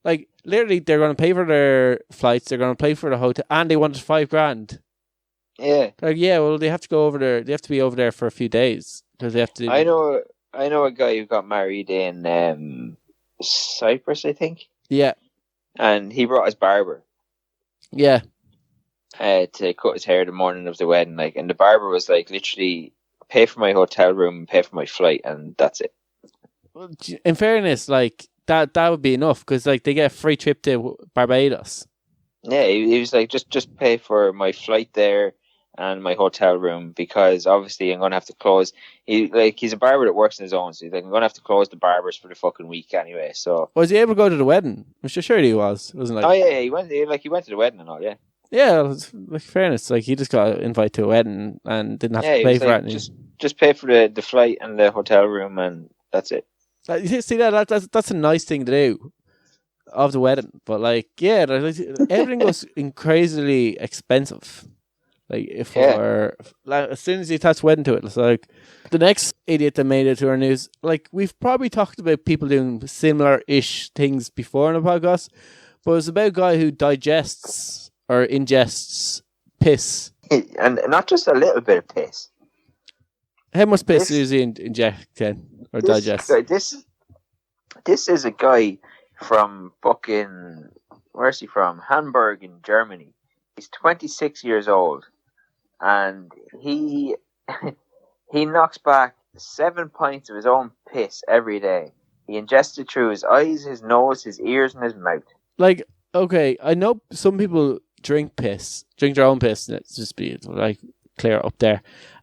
like, literally they're going to pay for their flights, they're going to pay for the hotel, and they wanted $5,000." Yeah. Like, yeah, well, they have to go over there. They have to be over there for a few days because they have to. I know a guy who got married in Cyprus, I think. Yeah. And he brought his barber. Yeah. To cut his hair the morning of the wedding, like, and the barber was like, literally, pay for my hotel room and pay for my flight, and that's it. Well, in fairness, like that would be enough because like they get a free trip to Barbados. Yeah, he was like, just pay for my flight there and my hotel room, because obviously I'm going to have to close. He's a barber that works on his own, so he's like, I'm going to have to close the barbers for the fucking week anyway. So was he able to go to the wedding? I'm sure he was. It wasn't like, oh yeah, he went to the wedding and all. Yeah, yeah. Like, fairness, like he just got invited to a wedding and didn't have to pay for it. Just pay for the flight and the hotel room, and that's it. Like, see that's a nice thing to do of the wedding, but like, yeah, everything goes crazily expensive. Like, as soon as you attach wedding to it, it's like the next idiot that made it to our news. Like, we've probably talked about people doing similar-ish things before in the podcast, but it's about a guy who digests or ingests piss. And not just a little bit of piss. How much piss does he inject then, or digest? This is a guy from fucking, where's he from? Hamburg in Germany. He's 26 years old. And he knocks back 7 pints of his own piss every day. He ingests it through his eyes, his nose, his ears, and his mouth. Like, okay, I know some people drink their own piss. Let's just be like clear up there.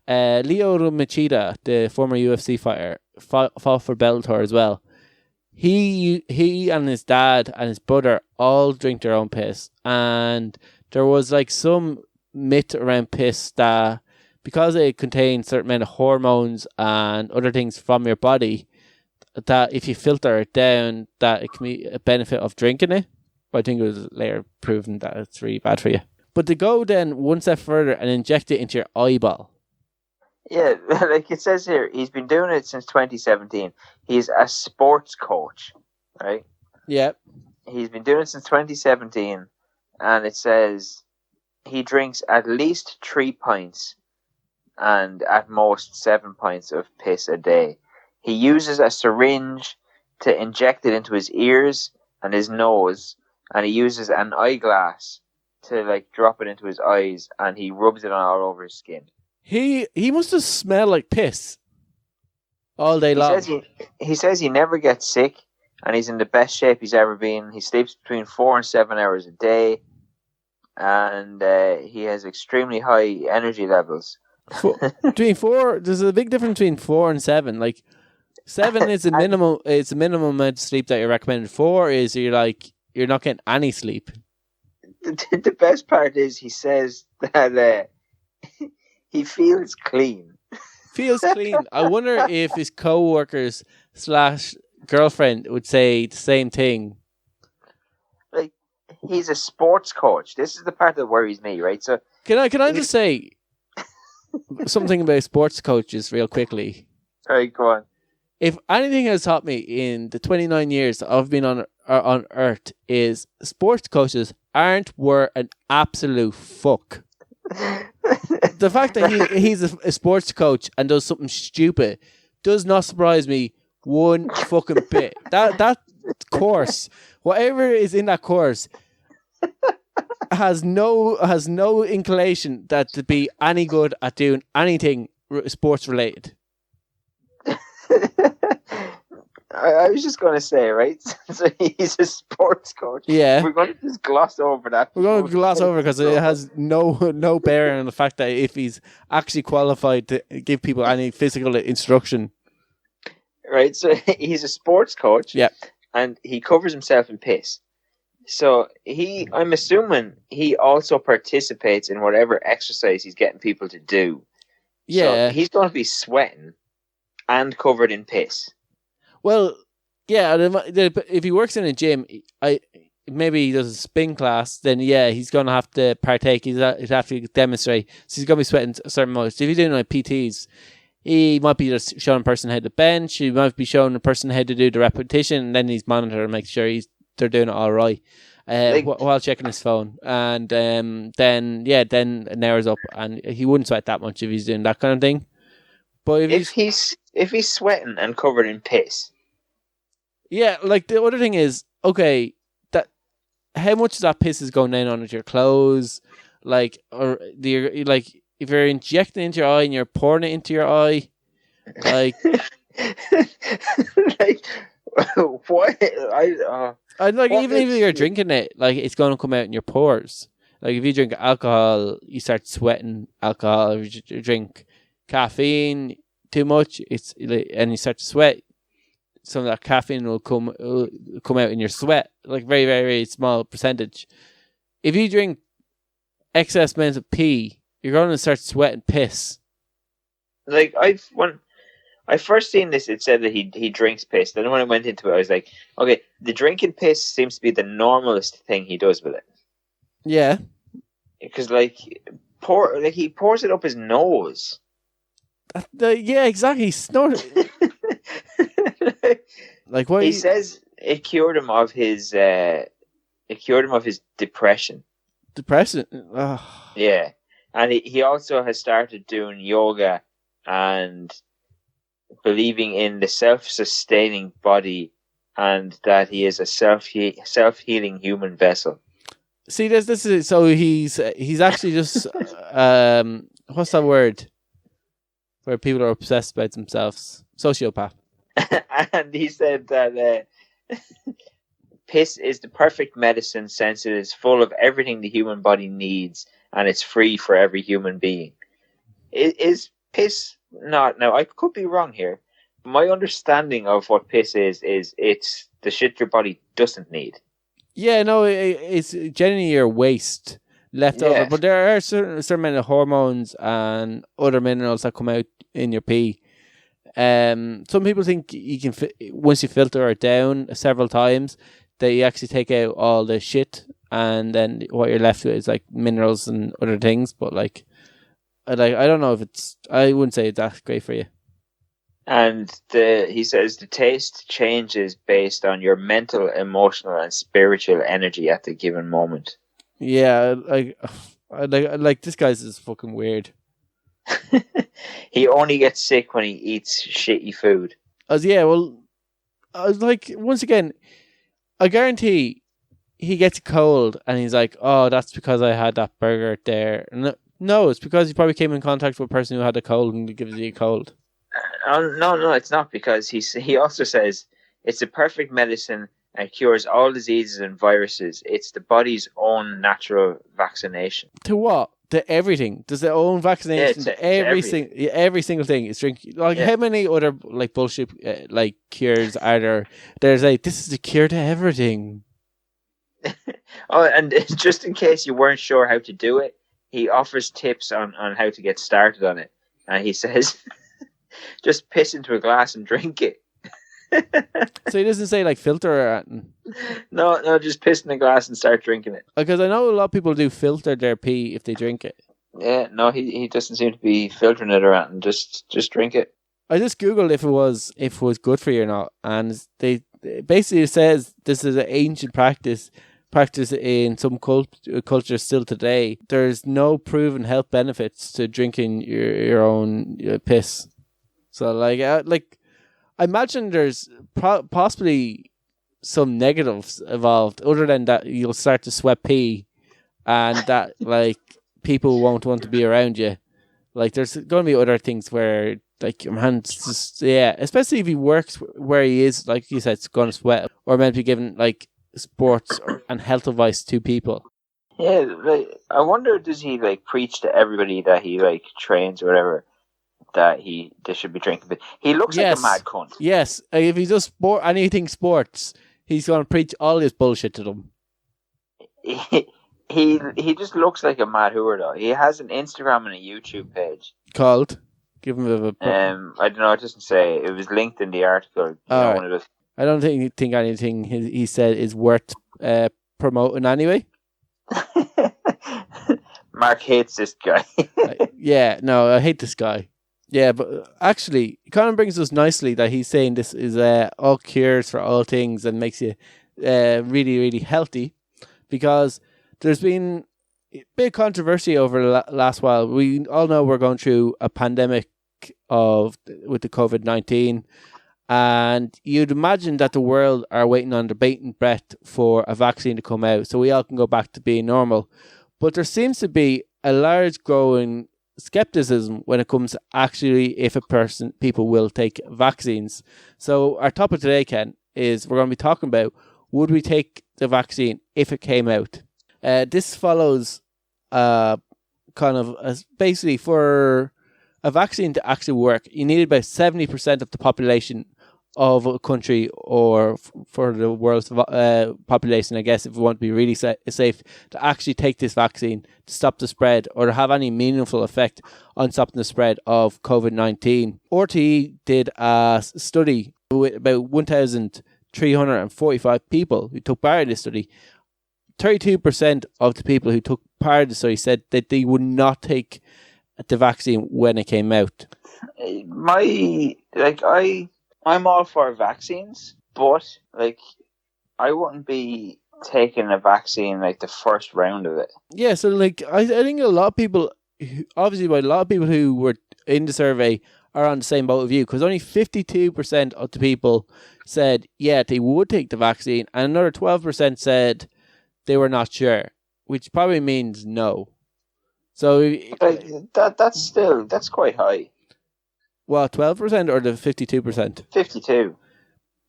Leo Meaida, the former UFC fighter, fought for Bellator as well. He and his dad and his brother all drink their own piss, and there was like some myth around piss that because it contains certain amount of hormones and other things from your body, that if you filter it down, that it can be a benefit of drinking it. But I think it was later proven that it's really bad for you. But to go then one step further and inject it into your eyeball. Yeah, like it says here, he's been doing it since 2017. He's a sports coach, right? Yeah. He's been doing it since 2017, and it says he drinks at least 3 pints and at most 7 pints of piss a day. He uses a syringe to inject it into his ears and his nose, and he uses an eyeglass to like drop it into his eyes, and he rubs it on all over his skin. He must have smelled like piss all day long. He says he never gets sick, and he's in the best shape he's ever been. He sleeps between 4 and 7 hours a day, and he has extremely high energy levels. Between 4, there's a big difference between 4 and 7. Like 7 is a minimum. It's a minimum amount of sleep that you're recommended. 4 is you're not getting any sleep. The best part is he says that he feels clean. Feels clean. I wonder if his co-workers / girlfriend would say the same thing. Like, he's a sports coach. This is the part that worries me, right? So can I just say something about sports coaches real quickly? All right, go on. If anything has taught me in the 29 years that I've been on Earth is sports coaches aren't worth an absolute fuck. The fact that he's a sports coach and does something stupid does not surprise me one fucking bit. That course, whatever is in that course, has no inclination that to be any good at doing anything sports related. I was just going to say, right? So he's a sports coach. Yeah. We're going to just gloss over that. We're going to gloss over because it has no bearing on the fact that if he's actually qualified to give people any physical instruction. Right, so he's a sports coach. Yeah. And he covers himself in piss. So I'm assuming he also participates in whatever exercise he's getting people to do. Yeah. So he's going to be sweating and covered in piss. Well, yeah, if he works in a gym, maybe he does a spin class, then yeah, he's going to have to partake. He's have to demonstrate. So he's going to be sweating a certain amount. So if he's doing like PTs, he might be just showing a person how to bench. He might be showing a person how to do the repetition, and then he's monitoring and make sure they're doing it all right while checking his phone. And then an hour's up, and he wouldn't sweat that much if he's doing that kind of thing. But if he's sweating and covered in piss. Yeah, like the other thing is, okay, that how much of that piss is going down onto your clothes? Like, or if you're injecting it into your eye and you're pouring it into your eye, like, like what? I'd like what even if you're drinking it, like it's going to come out in your pores. Like if you drink alcohol, you start sweating alcohol. If you drink caffeine too much, and you start to sweat, some of that caffeine will come out in your sweat, like very, very, very small percentage. If you drink excess amounts of pee, you're going to start sweating piss. Like when I first seen this, it said that he drinks piss. Then when I went into it, I was like, okay, the drinking piss seems to be the normalest thing he does with it. Yeah, because he pours it up his nose. Yeah, exactly. He snorted. Like what he says, it cured him of his depression. Depression. Oh. Yeah, and he also has started doing yoga and believing in the self-sustaining body and that he is a self-healing human vessel. See, this is so he's actually just what's that word? Where people are obsessed about themselves. Sociopath. And he said that piss is the perfect medicine since it is full of everything the human body needs and it's free for every human being. Is piss not... Now, I could be wrong here. My understanding of what piss is it's the shit your body doesn't need. Yeah, no, it's generally your waste left over. But there are certain amount of hormones and other minerals that come out in your pee. Some people think you can once you filter it down several times, that you actually take out all the shit, and then what you're left with is like minerals and other things. But like I don't know if I wouldn't say that's great for you. And he says the taste changes based on your mental, emotional, and spiritual energy at the given moment. Yeah, like this guy's is fucking weird. He only gets sick when he eats shitty food. I was like, once again, I guarantee he gets a cold and he's like, oh, that's because I had that burger there. No, it's because he probably came in contact with a person who had a cold and it gives you a cold. No, it's not, because he also says it's a perfect medicine and cures all diseases and viruses. It's the body's own natural vaccination. To what? To everything. There's their own vaccination to every single thing. It's drinking. Like how many other like bullshit like cures are there? There's like, this is the cure to everything. Oh, and just in case you weren't sure how to do it, he offers tips on how to get started on it. And he says, just piss into a glass and drink it. So he doesn't say like filter or anything. No, just piss in a glass and start drinking it. Because I know a lot of people do filter their pee if they drink it. Yeah, no, he doesn't seem to be filtering it or anything. Just drink it. I just googled if it was good for you or not, and they basically says this is an ancient practice in some cultures still today. There's no proven health benefits to drinking your own piss. So like I imagine there's possibly some negatives involved, other than that you'll start to sweat pee, and that like people won't want to be around you. Like there's going to be other things where like your man's just especially if he works where he is, like you said, it's going to sweat, or meant to be given like sports and health advice to people. Yeah, like I wonder, does he like preach to everybody that he like trains or whatever that they should be drinking? But he looks like a mad cunt. Yes, if he does anything sports, he's going to preach all this bullshit to them. He just looks like a mad hooer though. He has an Instagram and a YouTube page called. Give him a I don't know. It doesn't say. It was linked in the article. Right. I don't think anything he said is worth promoting anyway. Mark hates this guy. I hate this guy. Yeah, but actually, it kind of brings us nicely that he's saying this is all cures for all things and makes you really, really healthy, because there's been a bit of controversy over the last while. We all know we're going through a pandemic with the COVID-19, and you'd imagine that the world are waiting on the bated breath for a vaccine to come out so we all can go back to being normal. But there seems to be a large growing skepticism when it comes to actually if people will take vaccines. So our topic today, Ken, is we're going to be talking about, would we take the vaccine if it came out? This follows basically for a vaccine to actually work, you need about 70% of the population of a country, or for the world's population, I guess, if we want to be really safe, to actually take this vaccine to stop the spread or to have any meaningful effect on stopping the spread of COVID-19. RTE did a study with about 1,345 people who took part in this study. 32% of the people who took part in the study said that they would not take the vaccine when it came out. I'm all for vaccines, but like I wouldn't be taking a vaccine like the first round of it. Yeah, so like I think a lot of people, who were in the survey are on the same boat with you, because only 52% of the people said they would take the vaccine, and another 12% said they were not sure, which probably means no. So that's quite high. What, 12% or the 52%? 52.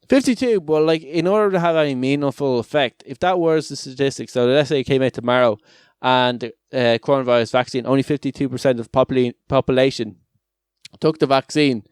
52, but like in order to have any meaningful effect, if that was the statistics, so let's say it came out tomorrow and coronavirus vaccine, only 52% of the population took the vaccine,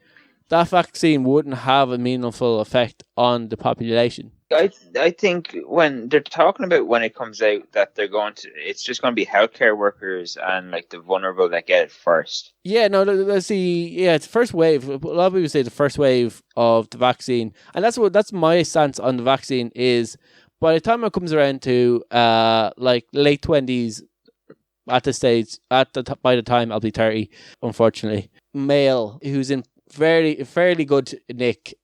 that vaccine wouldn't have a meaningful effect on the population. I think when they're talking about when it comes out that it's just going to be healthcare workers and like the vulnerable that get it first. Yeah, no, let's see. Yeah, it's the first wave. A lot of people say the first wave of the vaccine, and that's my stance on the vaccine is. By the time it comes around to like late 20s, at the stage, by the time I'll be 30, unfortunately, male who's in fairly good nick,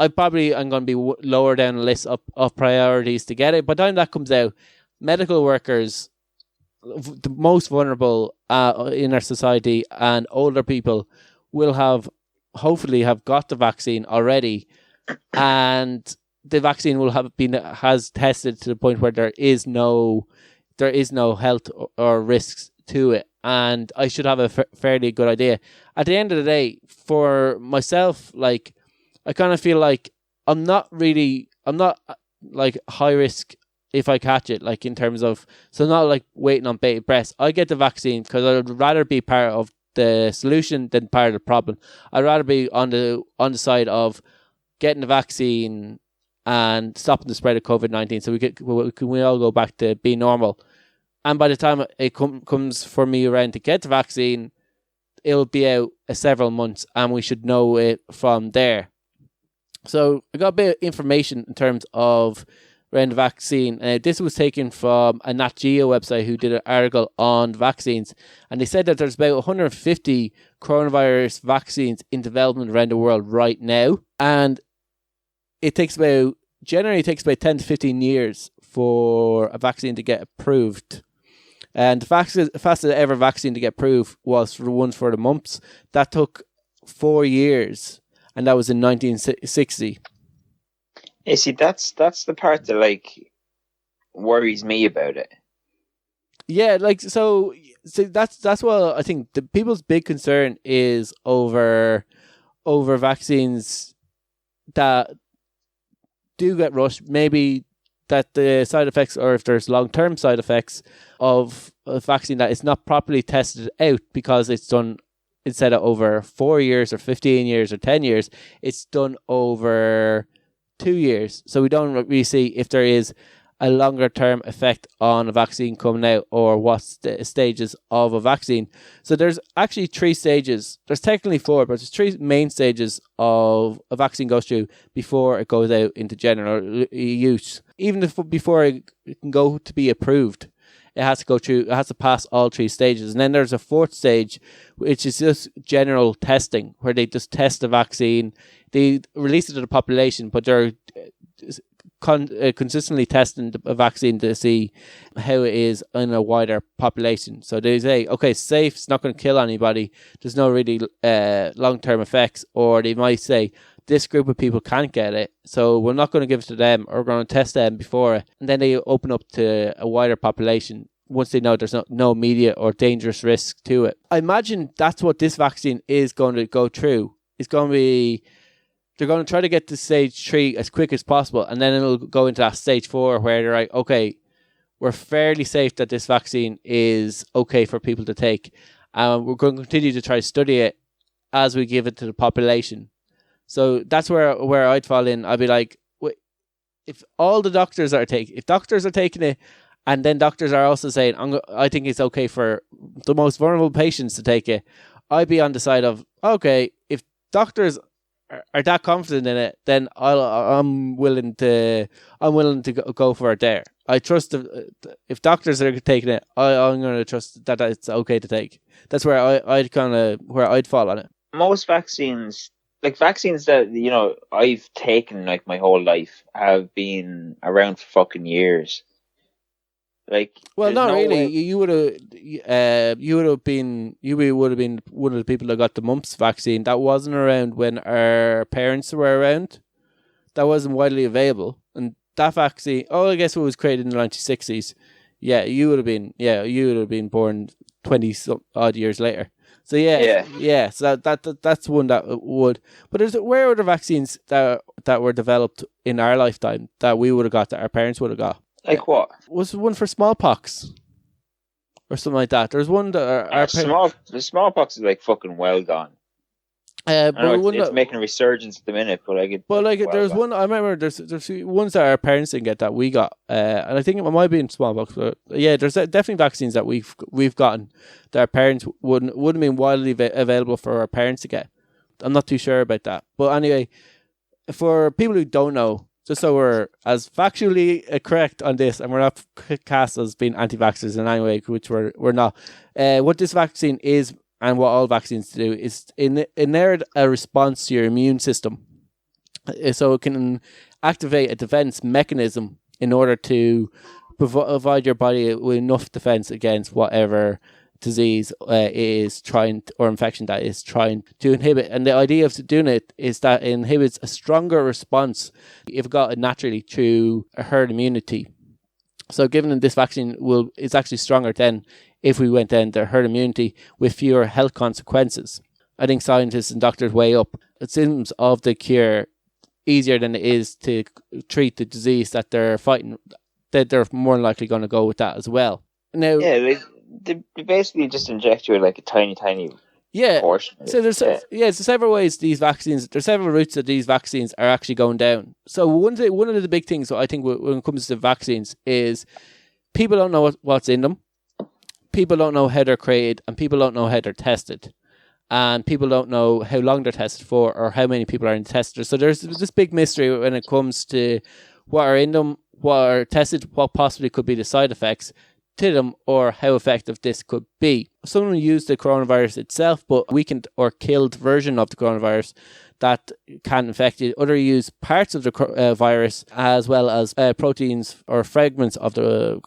I'm going to be lower down the list of priorities to get it. By the time that comes out, medical workers, the most vulnerable in our society, and older people will hopefully have got the vaccine already, and the vaccine will has tested to the point where there is no health or risks to it, and I should have a fairly good idea. At the end of the day, for myself, like, I kind of feel like I'm not like high risk if I catch it, like in terms of, so not like waiting on bated breath. I get the vaccine because I'd rather be part of the solution than part of the problem. I'd rather be on the side of getting the vaccine and stopping the spread of COVID-19 so we all go back to being normal. And by the time it comes for me around to get the vaccine, it'll be out several months and we should know it from there. So I got a bit of information in terms of around the vaccine. This was taken from a Nat Geo website who did an article on vaccines. And they said that there's about 150 coronavirus vaccines in development around the world right now. And generally takes about 10 to 15 years for a vaccine to get approved. And the fastest ever vaccine to get approved was the one for the mumps. That took 4 years, and that was in 1960. You see, that's the part that like worries me about it. Yeah, like so that's what I think the people's big concern is over vaccines that do get rushed, maybe that the side effects, or if there's long-term side effects of a vaccine that is not properly tested out because it's done, instead of over 4 years or 15 years or 10 years, it's done over 2 years. So we don't really see if there is a longer term effect on a vaccine coming out or what's the stages of a vaccine. So there's actually 3 stages. There's technically 4, but there's 3 main stages of a vaccine goes through before it goes out into general use. Even before it can go to be approved, it has to pass all 3 stages. And then there's a 4th stage, which is just general testing, where they just test the vaccine. They release it to the population, but they're consistently testing a vaccine to see how it is in a wider population. So they say, okay, it's safe, it's not going to kill anybody, there's no really long-term effects. Or they might say, this group of people can't get it, so we're not going to give it to them, or we're going to test them before it. And then they open up to a wider population once they know there's no immediate or dangerous risk to it. I imagine that's what this vaccine is going to go through. It's going to be, they're going to try to get to stage 3 as quick as possible, and then it'll go into that stage 4 where they're like, okay, we're fairly safe that this vaccine is okay for people to take. We're going to continue to try to study it as we give it to the population. So that's where I'd fall in. I'd be like, if all the doctors are taking it, and then doctors are also saying, I think it's okay for the most vulnerable patients to take it, I'd be on the side of, okay, if doctors are that confident in it, then I'm willing to go for it there. I trust if doctors are taking it, I'm going to trust that it's okay to take. That's where I'd fall on it. Most vaccines, like vaccines that, you know, I've taken like my whole life, have been around for fucking years. Like, well, not really. You would have been one of the people that got the mumps vaccine. That wasn't around when our parents were around. That wasn't widely available. And that vaccine, I guess it was created in the 1960s. Yeah, you would have been born 20 odd years later. So yeah. So that's one that would. But where are the vaccines that were developed in our lifetime that we would have got, that our parents would have got? Like what? Was one for smallpox or something like that? There's one that the smallpox is like fucking well gone. I But know one it's that, making a resurgence at the minute, but like there's one I remember. There's ones that our parents didn't get that we got, and I think it might be in smallpox. But yeah, there's definitely vaccines that we've gotten that our parents wouldn't have been widely available for our parents to get. I'm not too sure about that, but anyway, for people who don't know, just so we're as factually correct on this, and we're not cast as being anti-vaxxers in any way, which we're not. What this vaccine is, and what all vaccines do, is inherit a response to your immune system. So it can activate a defense mechanism in order to provide your body with enough defense against whatever disease is trying or infection that is trying to inhibit. And the idea of doing it is that it inhibits a stronger response if you've got it naturally through a herd immunity. So given this vaccine is actually stronger than if we went down the herd immunity with fewer health consequences. I think scientists and doctors weigh up the symptoms of the cure easier than it is to treat the disease that they're fighting, that they're more likely going to go with that as well. Now, yeah, they basically just inject you with like a tiny portion. So there's several ways these vaccines. There's several routes that these vaccines are actually going down. So one of the big things I think when it comes to vaccines is people don't know what's in them. People don't know how they're created, and people don't know how they're tested, and people don't know how long they're tested for or how many people are in tested. So there's this big mystery when it comes to what are in them, what are tested, what possibly could be the side effects to them, or how effective this could be. Some use the coronavirus itself, but weakened or killed version of the coronavirus that can infect it. Others use parts of the virus as well as proteins or fragments of the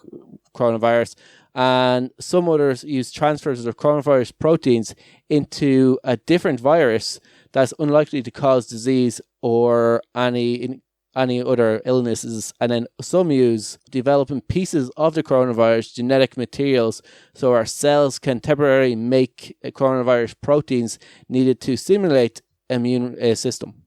coronavirus. And some others use transfers of the coronavirus proteins into a different virus that's unlikely to cause disease or any other illnesses. And then some use developing pieces of the coronavirus genetic materials so our cells can temporarily make coronavirus proteins needed to stimulate immune system.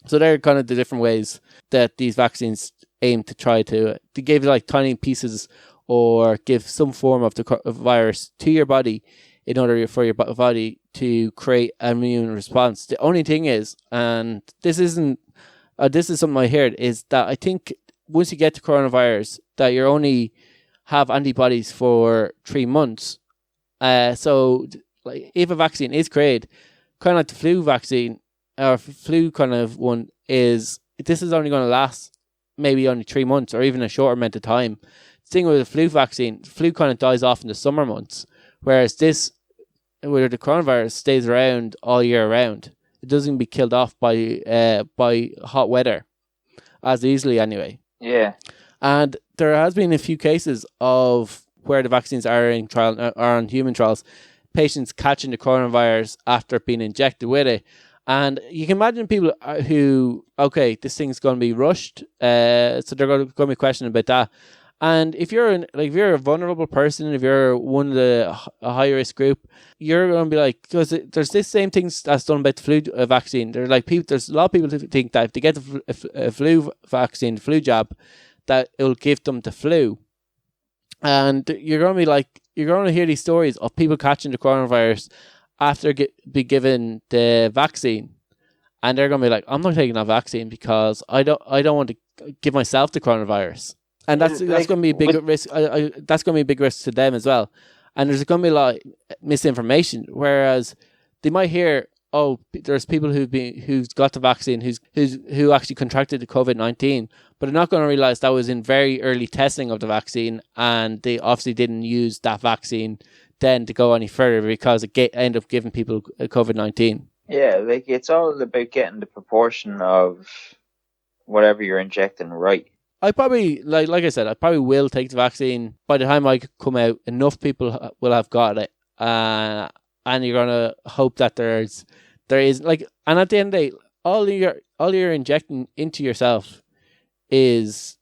So they're kind of the different ways that these vaccines aim to try to give like tiny pieces or give some form of the virus to your body in order for your body to create an immune response. The only thing is, and this is something I heard, is that I think once you get to coronavirus, that you only have antibodies for 3 months. So like if a vaccine is created, kind of like the flu vaccine or flu kind of one, this is only going to last maybe only 3 months or even a shorter amount of time. The thing with the flu vaccine, flu kind of dies off in the summer months, whereas where the coronavirus stays around all year round. It doesn't be killed off by hot weather as easily anyway. Yeah. And there has been a few cases of where the vaccines are in trial, are on human trials, patients catching the coronavirus after being injected with it. And you can imagine people who, okay, this thing's going to be rushed, so they're going to be questioning about that. And if you're a vulnerable person, if you're one of the high risk group, you're going to be like, because there's this same thing that's done about the flu vaccine. There's a lot of people who think that if they get a flu vaccine, flu jab, that it'll give them the flu. And you're going to hear these stories of people catching the coronavirus after be given the vaccine, and they're going to be like, I'm not taking that vaccine because I don't want to give myself the coronavirus. And that's going to be a big risk. That's going to be a big risk to them as well. And there's going to be a lot of misinformation. Whereas they might hear, oh, there's people who's got the vaccine who actually contracted the COVID-19, but they're not going to realize that was in very early testing of the vaccine, and they obviously didn't use that vaccine then to go any further because it ended up giving people COVID-19. Yeah, like it's all about getting the proportion of whatever you're injecting right. I probably, like I said, I probably will take the vaccine. By the time I come out, enough people will have got it. And you're going to hope that there is, and at the end of the day, all you're injecting into yourself is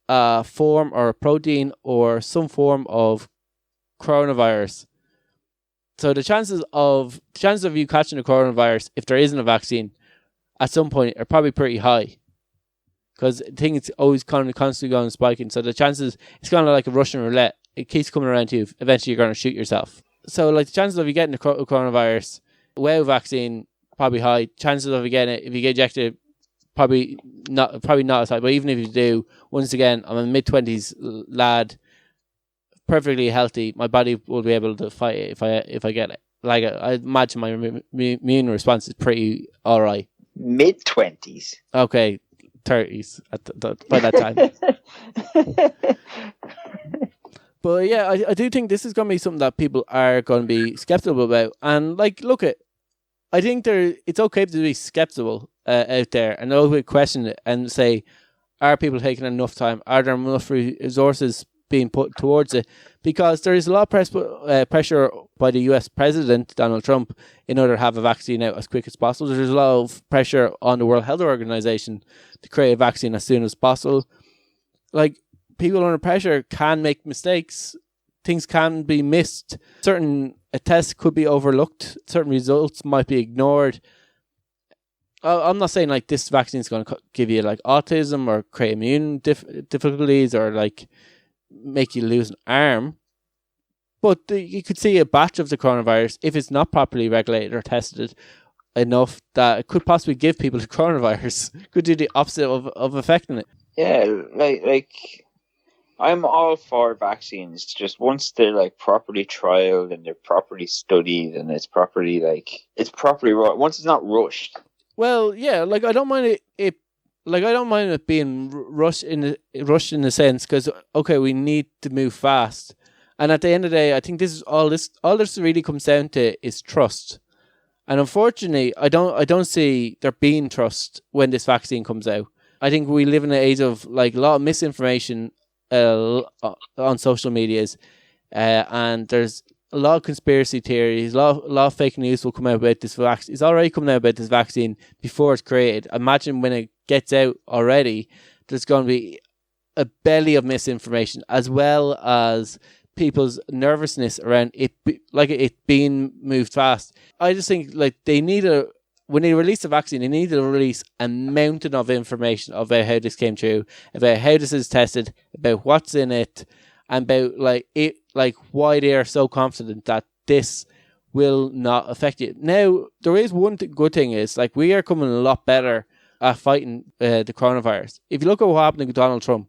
a form or a protein or some form of coronavirus. So the chances of you catching the coronavirus, if there isn't a vaccine, at some point are probably pretty high. Because I think it's always constantly going spiking. So the chances, it's kind of like a Russian roulette. It keeps coming around to you. Eventually you're going to shoot yourself. So like the chances of you getting the coronavirus without a vaccine probably high. Chances of getting it if you get injected, probably not as high. But even if you do, once again, I'm a mid-20s lad, perfectly healthy. My body will be able to fight it if I get it. Like I imagine my immune response is pretty all right. Mid-20s. Okay, 30s by that time. But yeah, I do think this is going to be something that people are going to be skeptical about. And like, look at, I think it's okay to be skeptical out there and always question it and say, are people taking enough time? Are there enough resources being put towards it? Because there is a lot of pressure by the US President, Donald Trump, in order to have a vaccine out as quick as possible. There's a lot of pressure on the World Health Organization to create a vaccine as soon as possible. Like, people under pressure can make mistakes. Things can be missed. Certain tests could be overlooked. Certain results might be ignored. I'm not saying like this vaccine is going to give you like autism or create immune difficulties or like make you lose an arm. But you could see a batch of the coronavirus, if it's not properly regulated or tested enough, that it could possibly give people the coronavirus. Could do the opposite of affecting it. Yeah, like I'm all for vaccines. Just once they're like properly trialed and they're properly studied and it's properly once it's not rushed. Well, yeah, like I don't mind it I don't mind it being rushed in the sense because okay, we need to move fast, and at the end of the day, I think all this really comes down to is trust, and unfortunately, I don't see there being trust when this vaccine comes out. I think we live in an age of like a lot of misinformation on social medias, and there's a lot of conspiracy theories, a lot of fake news will come out about this vaccine. It's already coming out about this vaccine before it's created. Imagine when it gets out already, there's going to be a belly of misinformation, as well as people's nervousness around it being moved fast. I just think like when they release the vaccine, they need to release a mountain of information about how this came true, about how this is tested, about what's in it, and about why they are so confident that this will not affect you. Now, there is one good thing is like we are coming a lot better at fighting the coronavirus. If you look at what happened to Donald Trump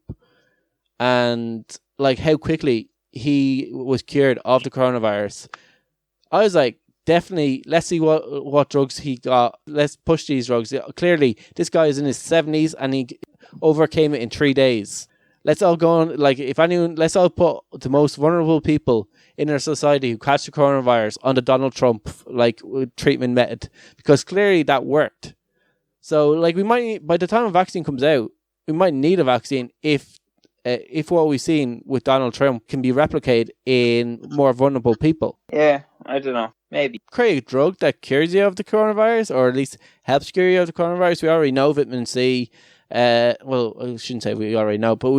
and like how quickly he was cured of the coronavirus, I was like, definitely, let's see what drugs he got. Let's push these drugs. Clearly, this guy is in his 70s and he overcame it in 3 days. Let's all go on, let's all put the most vulnerable people in our society who catch the coronavirus on the Donald Trump, treatment method. Because clearly that worked. So, we might, by the time a vaccine comes out, we might need a vaccine if what we've seen with Donald Trump can be replicated in more vulnerable people. Yeah, I don't know. Maybe. Create a drug that cures you of the coronavirus, or at least helps cure you of the coronavirus. We already know vitamin C. Well, I shouldn't say we already know, but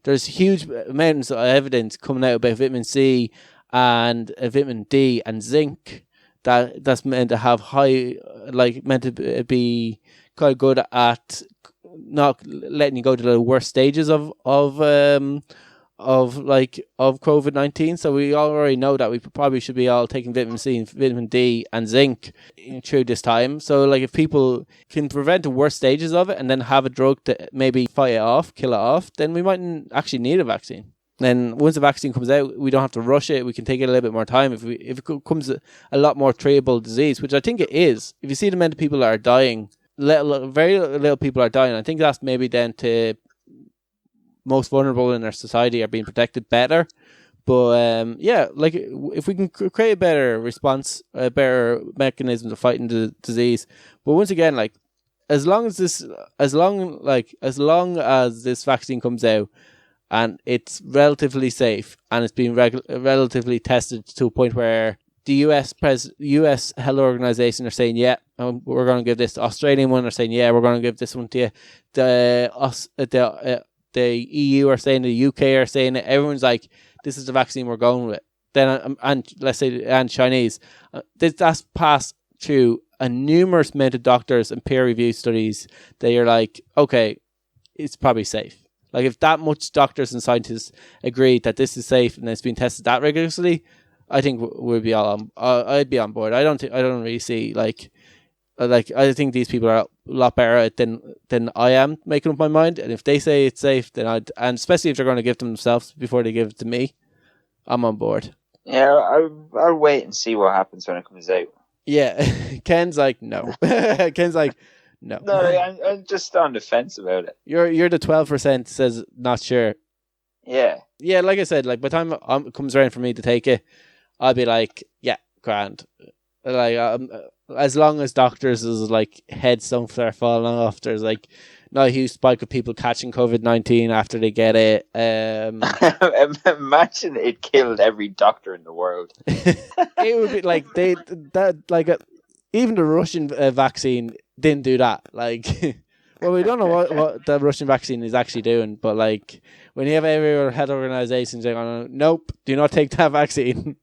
there's huge amounts of evidence coming out about vitamin C and vitamin D and zinc that's meant to have meant to be quite good at not letting you go to the worst stages of COVID-19. So we already know that we probably should be all taking vitamin C and vitamin D and zinc through this time. So if people can prevent the worst stages of it and then have a drug to maybe fight it off, kill it off, then we mightn't actually need a vaccine. Then once the vaccine comes out, we don't have to rush it. We can take it a little bit more time. If it becomes a lot more treatable disease, which I think it is. If you see the amount of people that are dying, very little people are dying. I think that's maybe down to most vulnerable in our society are being protected better. But if we can create a better response, a better mechanism to fighting the disease. But once again, as long as this vaccine comes out and it's relatively safe and it's being relatively tested to a point where the US Health Organization are saying, yeah, we're going to give this. The Australian one are saying, yeah, we're going to give this one to you. The EU are saying, the UK are saying it. Everyone's like, this is the vaccine we're going with. Then, and Chinese, that's passed through a numerous amount of doctors and peer review studies. They are like, okay, it's probably safe. If that much doctors and scientists agree that this is safe and it's been tested that rigorously, I think we'd be all I'd be on board. I don't really see Like, I think these people are a lot better at it than I am making up my mind. And if they say it's safe, then and especially if they're going to give it themselves before they give it to me, I'm on board. Yeah, I'll wait and see what happens when it comes out. Yeah, Ken's like, no. Ken's like, no. No, I'm just on the fence about it. You're the 12% says not sure. Yeah. Yeah, like I said, like by the time it comes around for me to take it, I'll be like, yeah, grand. Like, as long as doctors is like heads don't start falling off, there's like not a huge spike of people catching COVID-19 after they get it. Imagine it killed every doctor in the world. It would be like even the Russian vaccine didn't do that. Like, well, we don't know what the Russian vaccine is actually doing, but like when you have every health organization saying, nope, do not take that vaccine.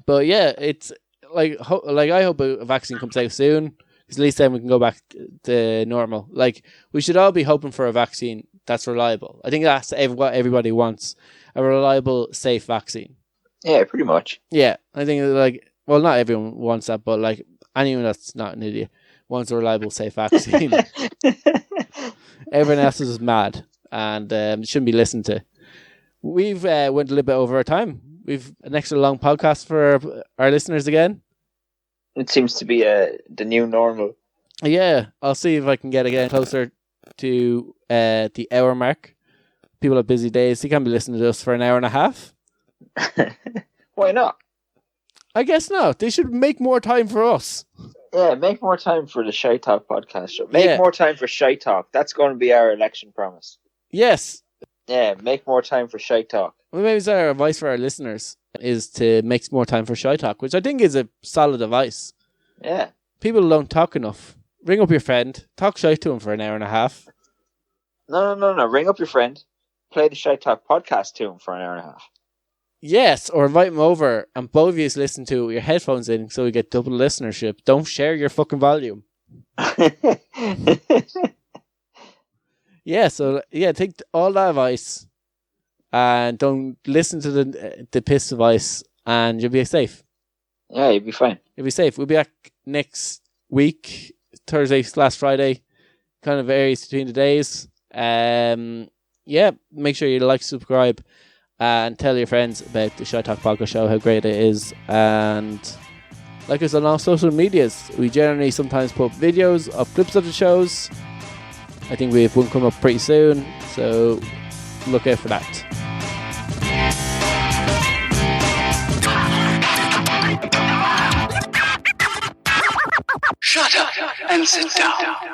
But yeah, it's like I hope a vaccine comes out soon, because at least then we can go back to normal. Like, we should all be hoping for a vaccine that's reliable. I think that's what everybody wants, a reliable, safe vaccine. Yeah, pretty much. Yeah, I think like, well, not everyone wants that, but like anyone that's not an idiot wants a reliable, safe vaccine. Everyone else is mad and shouldn't be listened to. We've went a little bit over our time. We've an extra long podcast for our listeners again. It seems to be the new normal. Yeah, I'll see if I can get again closer to the hour mark. People have busy days. They can't be listening to us for an hour and a half. Why not? I guess not. They should make more time for us. Yeah, make more time for the Shite Talk podcast show. Make more time for Shite Talk. That's going to be our election promise. Yes. Yeah, make more time for Shite Talk. Well, maybe it's our advice for our listeners is to make more time for Shite Talk, which I think is a solid advice. Yeah. People don't talk enough. Ring up your friend, talk shite to him for an hour and a half. No. Ring up your friend, play the Shite Talk podcast to him for an hour and a half. Yes, or invite him over and both of you listen to it with your headphones in so we get double listenership. Don't share your fucking volume. Yeah, so take all that advice and don't listen to the piss advice and you'll be safe. Yeah, you'll be fine. You'll be safe. We'll be back next week, Thursday/Friday, kind of varies between the days. Yeah, make sure you like, subscribe, and tell your friends about the Shite Talk Podcast Show, how great it is, and like us on all social medias. We generally sometimes put videos of clips of the shows. I think we have one coming up pretty soon, so look out for that. Shut up and sit down.